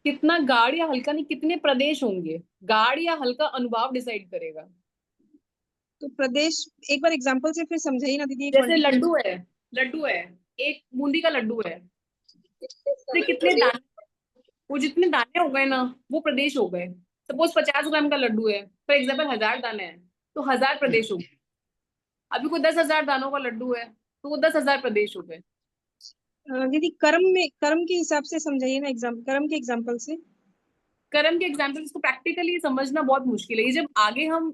कितना गाढ़ या हल्का नहीं, कितने प्रदेश होंगे। गाढ़ या हल्का अनुभव डिसाइड करेगा। तो प्रदेश एक बार एग्जांपल से फिर समझाइए ना दीदी। जैसे लड्डू है, एक बूंदी का लड्डू है। उससे कितने दाने, वो जितने दाने हो गए ना, वो प्रदेश हो गए। सपोज 50 ग्राम का लड्डू है, फॉर एग्जाम्पल 1000 दाने हैं, तो 1000 प्रदेश हो गए। अभी कोई 10,000 दानों का लड्डू है, तो वो 10,000 प्रदेश हो गए। दीदी कर्म के हिसाब से समझाइए ना, कर्म के एग्जांपल से। कर्म के एग्जाम्पल इसको प्रैक्टिकली समझना बहुत मुश्किल है। ये जब आगे हम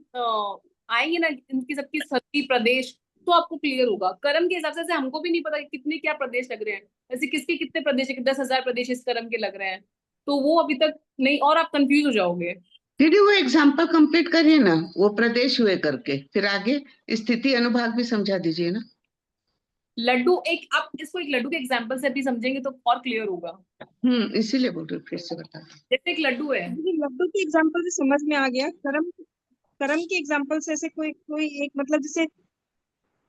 आएंगे ना, इनकी सबकी सभी प्रदेश, तो आपको क्लियर होगा। कर्म के हिसाब से हमको भी नहीं पता कि कितने क्या प्रदेश लग रहे हैं। ऐसे किसके कितने प्रदेश है कि 10,000 प्रदेश इस कर्म के लग रहे हैं, तो वो अभी तक नहीं, और आप कंफ्यूज हो जाओगे। दीदी वो एग्जाम्पल कंप्लीट करिए ना, वो प्रदेश हुए करके, फिर आगे स्थिति अनुभाग भी समझा दीजिए ना। लड्डू एक, आप इसको एक लड्डू के एग्जाम्पल से अभी समझेंगे तो और क्लियर होगा। इसीलिए बोल रही हूँ, फिर से बता दो। जैसे एक लड्डू है, दीदी लड्डू के एग्जांपल से समझ में आ गया। कर्म के एग्जांपल से ऐसे कोई कोई एक मतलब जैसे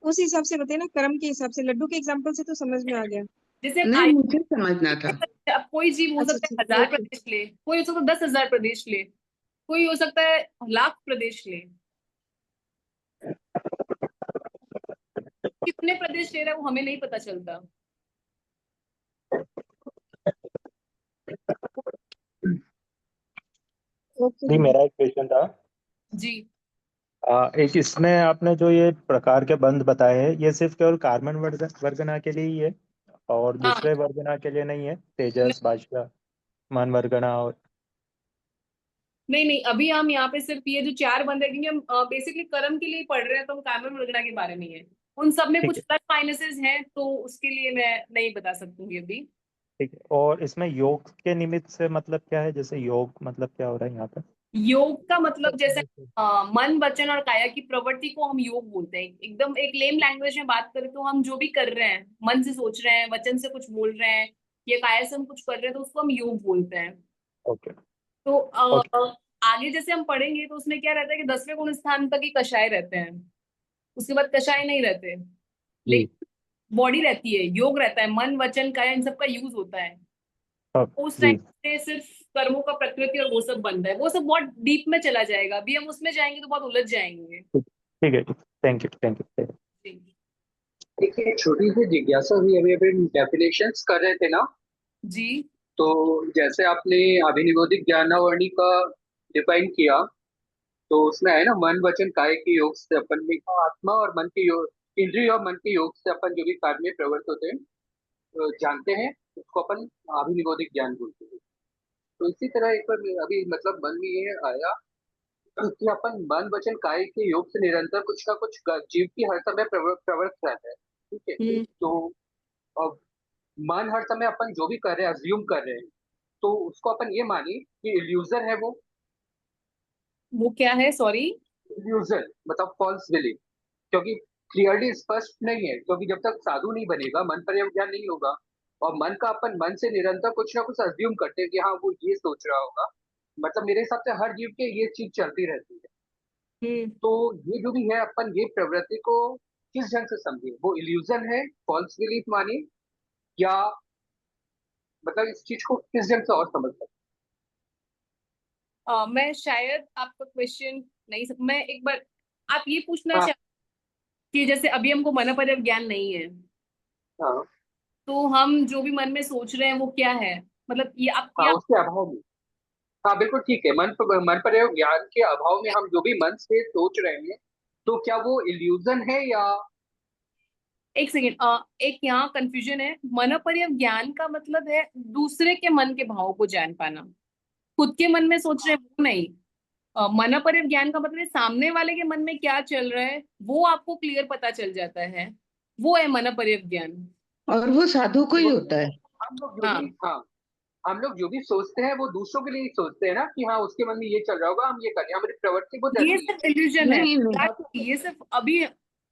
उस हिसाब से बताइए ना। कर्म के हिसाब से, लड्डू के एग्जांपल से तो समझ में आ गया। जैसे नहीं मुझे समझना था। अब कोई जीव हो अच्छा सकता है ठीक, 1000 ओके। प्रदेश ले, कोई हो सकता है 10,000 प्रदेश ले, कोई हो सकता है लाख प्रदेश ले। कितने प्रदेश ले रहा है वो हमें नहीं पता चलता। जी मेरा एक क्वेश्चन था। जी, एक इसमें आपने जो ये प्रकार के बंध बताए हैं, ये सिर्फ केवल कार्बन वर्गना के लिए ही है और हाँ। दूसरे वर्गना के लिए नहीं है? तेजस, भास्कर, मन वर्गना और नहीं नहीं, अभी हम यहाँ पे सिर्फ ये जो 4 बंद है, क्योंकि हम बेसिकली कर्म के लिए पढ़ रहे हैं, तो हम कार्बन वर्गना के बारे में ही है। उन सब में ठीक कुछ है। प्लस माइनसेस हैं, तो उसके लिए मैं नहीं बता सकूंगी अभी। ठीक है, और इसमें योग के निमित्त से मतलब क्या है? जैसे योग मतलब क्या हो रहा है यहाँ पे? योग का मतलब जैसे मन वचन और काया की प्रवृत्ति को हम योग बोलते हैं। एकदम एक लेम लैंग्वेज में बात करें तो हम जो भी कर रहे हैं, मन से सोच रहे हैं, वचन से कुछ बोल रहे हैं, या काया से हम कुछ कर रहे हैं, तो उसको हम योग बोलते हैं। ओके तो ओके। आगे जैसे हम पढ़ेंगे तो उसमें क्या रहता है कि 10वें गुण स्थान तक ही कषाय रहते हैं, उसके बाद कषाय नहीं रहते। जी। लेकिन बॉडी रहती है, योग रहता है, मन वचन काया इन सब का यूज होता है। उस टाइम जी पे सिर्फ कर्मों का प्रकृति और वो सब बनता है। वो सब बहुत डीप में चला जाएगा, अभी हम उसमें जाएंगे तो बहुत उलझ जाएंगे। ठीक है। Thank you thank you. जी। देखिए, छोटी सी जिज्ञासा हुई, अभी अभी डेफिनेशंस कर रहे थे ना, जी। तो जैसे आपने अभिनिवोधिक ज्ञानावरणी का डिफाइन किया, तो उसमें है ना, मन वचन काय के योग से अपन में आत्मा और मन के योग, इंद्रिय और मन के योग से अपन जो भी कार्य में प्रवृत्त होते हैं, जानते हैं, उसको अपन अभिनिवोधिक ज्ञान बोलते हैं। तो इसी तरह एक बार अभी मतलब मन में ये आया कि अपन मन वचन काय के योग से निरंतर कुछ ना कुछ जीव की हर समय प्रवृत्त रहता है, ठीक है। तो अब मन हर समय अपन जो भी कर रहे हैं, अज्यूम कर रहे हैं, तो उसको अपन ये मानिए कि इल्यूजन है वो क्या है, सॉरी? इल्यूजन मतलब फॉल्स बिलीफ, क्योंकि क्लियरली स्पष्ट नहीं है, क्योंकि जब तक साधु नहीं बनेगा, मन पर ज्ञान नहीं होगा, और मन का अपन मन से निरंतर कुछ ना कुछ अज्यूम करते हैं कि हाँ वो ये सोच रहा होगा, मतलब मेरे हिसाब से हर जीव के ये चीज चलती रहती है। तो ये जो भी है, अपन ये प्रवृत्ति को किस ढंग से समझे, वो इल्यूजन है, फॉल्स बिलीफ मानिए, या मतलब इस चीज को किस ढंग से और समझ सकते मैं शायद आपका क्वेश्चन नहीं मैं एक बार आप ये पूछना हाँ चाह कि जैसे अभी हमको मनोपर्य ज्ञान नहीं है हाँ तो हम जो भी मन में सोच रहे हैं वो क्या है, मतलब ये हाँ, आपके उसके अभाव में। हाँ बिल्कुल ठीक है, मन पर ज्ञान के अभाव में हम जो भी मन से सोच रहे हैं, तो क्या वो इल्यूजन है या? एक सेकेंड, एक यहाँ कंफ्यूजन है। मनोपर्य ज्ञान का मतलब है दूसरे के मन के भावों को जान पाना, खुद के मन में सोच रहे हैं वो नहीं। मनोपर्य ज्ञान का मतलब है सामने वाले के मन में क्या चल रहा है वो आपको क्लियर पता चल जाता है, वो है मनोपर्य ज्ञान। और वो साधु को ही होता है। हम लोग जो हाँ भी हाँ हम लोग जो भी सोचते हैं वो दूसरों के लिए ही सोचते हैं ना, कि हाँ उसके मन में ये चल रहा होगा, हम ये करें, हमारी प्रवृत्ति बहुत ये ऐसी है। सिर्फ इल्यूजन है, नहीं नहीं, ये सिर्फ अभी,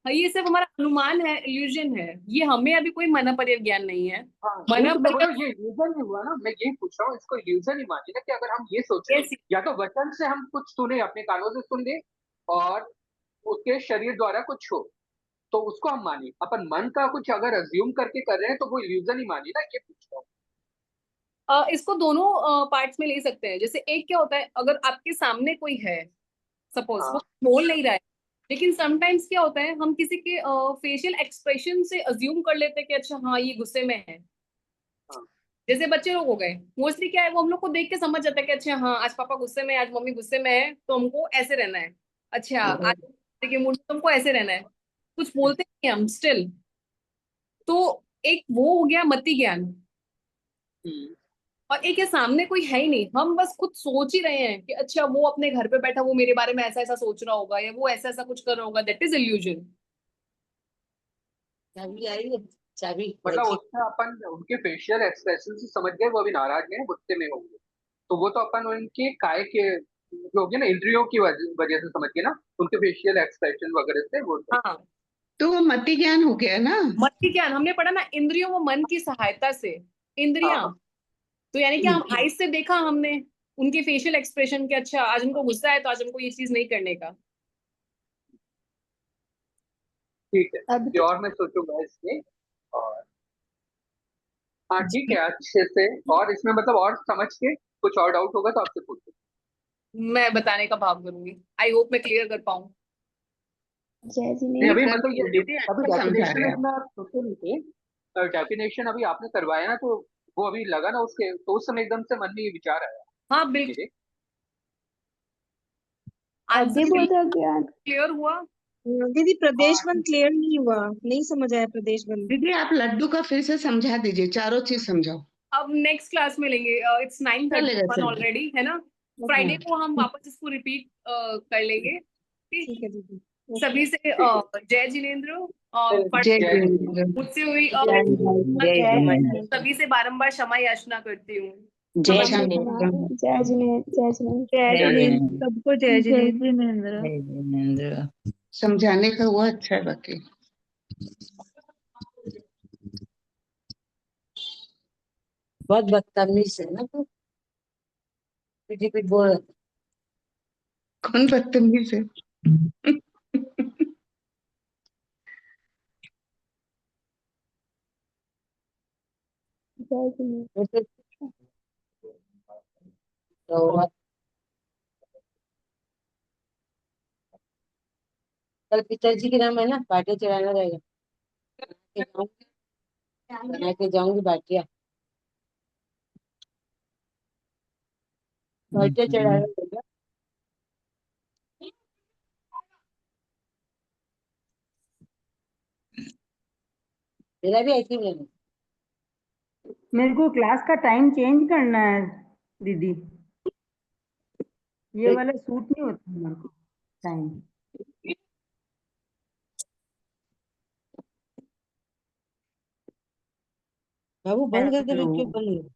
ये सिर्फ हमारा अनुमान है, इल्यूजन है, ये हमें अभी कोई मनोपर्य ज्ञान नहीं है। हाँ यही तो मैं बोल मनोपर्य रहा हूँ, ये इल्यूजन ही हुआ ना, मैं यही पूछ रहा हूँ, इसको इल्यूजन ही मानिए ना, कि अगर हम ये सोच रहे हैं, या तो वचन से हम कुछ सुने, अपने कानों से सुन ले, और उसके शरीर द्वारा कुछ हो, तो उसको हम मानिए। अपन मन का कुछ अगर अज्यूम करके कर रहे हैं तो वो इल्यूजन ही मानिए ना, ये पूछ रहा हूँ। इसको दोनों पार्ट्स में ले सकते हैं। जैसे एक क्या होता है, अगर आपके सामने कोई है, सपोज वो हाँ बोल नहीं रहा है, लेकिन समटाइम्स क्या होता है हम किसी के फेशियल एक्सप्रेशन से अज्यूम कर लेते हैं कि अच्छा हाँ ये गुस्से में है। हाँ जैसे बच्चे लोग हो गए, मोस्टली क्या है वो हम लोग को देख के समझ जाता है कि अच्छा हाँ आज पापा गुस्से में है, आज मम्मी गुस्से में है, तो हमको ऐसे रहना है। अच्छा आज देखिए मूड में हमको ऐसे रहना है, कुछ बोलते नहीं हम स्टिल। तो एक वो हो गया मति ज्ञान, हम्म, और एक है सामने कोई है ही नहीं, हम बस खुद सोच ही रहे हैं कि अच्छा वो अपने घर पे बैठा वो मेरे बारे में ऐसा ऐसा सोच रहा होगा या वो ऐसा ऐसा कुछ कर रहा होगा, दैट इज इल्यूजन। चाबी आई है, चाबी मतलब उससे अपन उनके फेशियल एक्सप्रेशन से समझ गए वो अभी नाराज हैं, गुस्से में होंगे, तो वो तो अपन उनके काय के जो हो गया ना, इंद्रियों की वजह से समझ गए ना, उनके फेशियल एक्सप्रेशन वगैरह से वो तो। हाँ तो वो मति ज्ञान हो गया ना। मति ज्ञान हमने पढ़ा ना, इंद्रियों व मन की सहायता से, हाँ इंद्रियां, हाँ तो यानी कि हम ठीक आईज से देखा हमने उनके फेशियल एक्सप्रेशन के अच्छा आज हमको गुस्सा है तो आज हमको ये चीज नहीं करने का। ठीक है, अब ये और मैं सोचूंगा इसमें। और हाँ ठीक है, अच्छे से, और इसमें मतलब और समझ के कुछ और डाउट होगा तो आपसे पूछो। मैं बताने का भाव करूंगी, आई होप मैं क्लियर कर पाऊँ। जय नहीं जिनेन्द्र। अभी कर मतलब ये दीदी अभी अच्छा समझा डेफिनेशन रहे हैं आप। इसमें आप सोचे नहीं थे, डेफिनेशन अभी आपने करवाया ना, तो वो अभी लगा ना उसके, तो उस समय एकदम से मन में ये विचार आया हाँ बिल्कुल, मेरे। आंसर अधिबोधक ज्ञान। क्लियर हुआ। दीदी प्रदेश हाँ वन क्लियर नहीं हुआ, नहीं समझ आया प्रदेश वन। दीदी आप लड्डू का फिर से समझा दीजिए, चारों चीज समझाओ। अब नेक्स्ट क्लास में लेंगे, इट्स चलेगा 9:31 चलेगा। ऑलरेडी है ना, ओके, फ्राइडे को हम वापस इसको रिपीट कर लेंगे। ठीक, ठीक है दीदी। सभी से ठीक है, जय जिनेन्द्र, और जय जय जिनेन्द्र। मुझसे हुई जय जय जय जिनेन्द्र। जिनेन्द्र। सभी से बारंबार क्षमा याचना करती हूँ। जय अच्छा जिनेन्द्र। जय जिनेन्द्र। जय जिनेन्द्र। जय जय जिनेन्द्र, जिनेन्द्र। सबको जय जय जिनेन्द्र। जिनेन्द्र। जय जिनेन्द्र। समझाने का हुआ अच्छा है बाकी। बहुत बदतमीज है ना तू, पीटी पीट बोल। कौन बदतमीज है? जय जिनेन्द्र। तो कल पिताजी के नाम है ना, बाटिया चढ़ाना रहेगा। बना के जाऊंगी बाटिया, बाटिया चढ़ाना रहेगा। मेरा भी आइसक्रीम लेना। मेरे को क्लास का टाइम चेंज करना है दीदी, ये वाला सूट नहीं होता मेरे को टाइम। बाबू बंद कर दे, हेलो। क्यों बंद?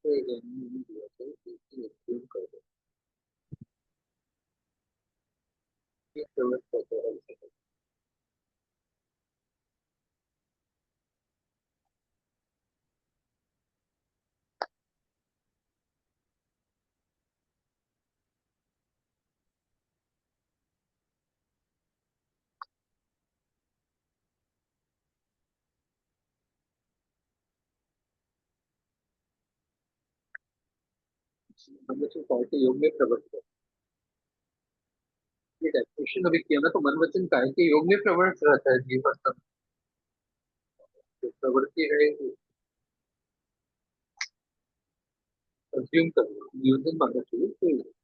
से नहीं दिया था, assume कर दो। ये प्रवृत्त करते हैं ऐसे। मनवचन काय के योग में प्रवृत्त है। ये डेफिनेशन अभी किया ना, तो मन वचन काय के योग में प्रवृत्त रहता है जीव मतलब जो प्रवृत्ति है अज्यूम कर लो, यूजन मानना चाहिए।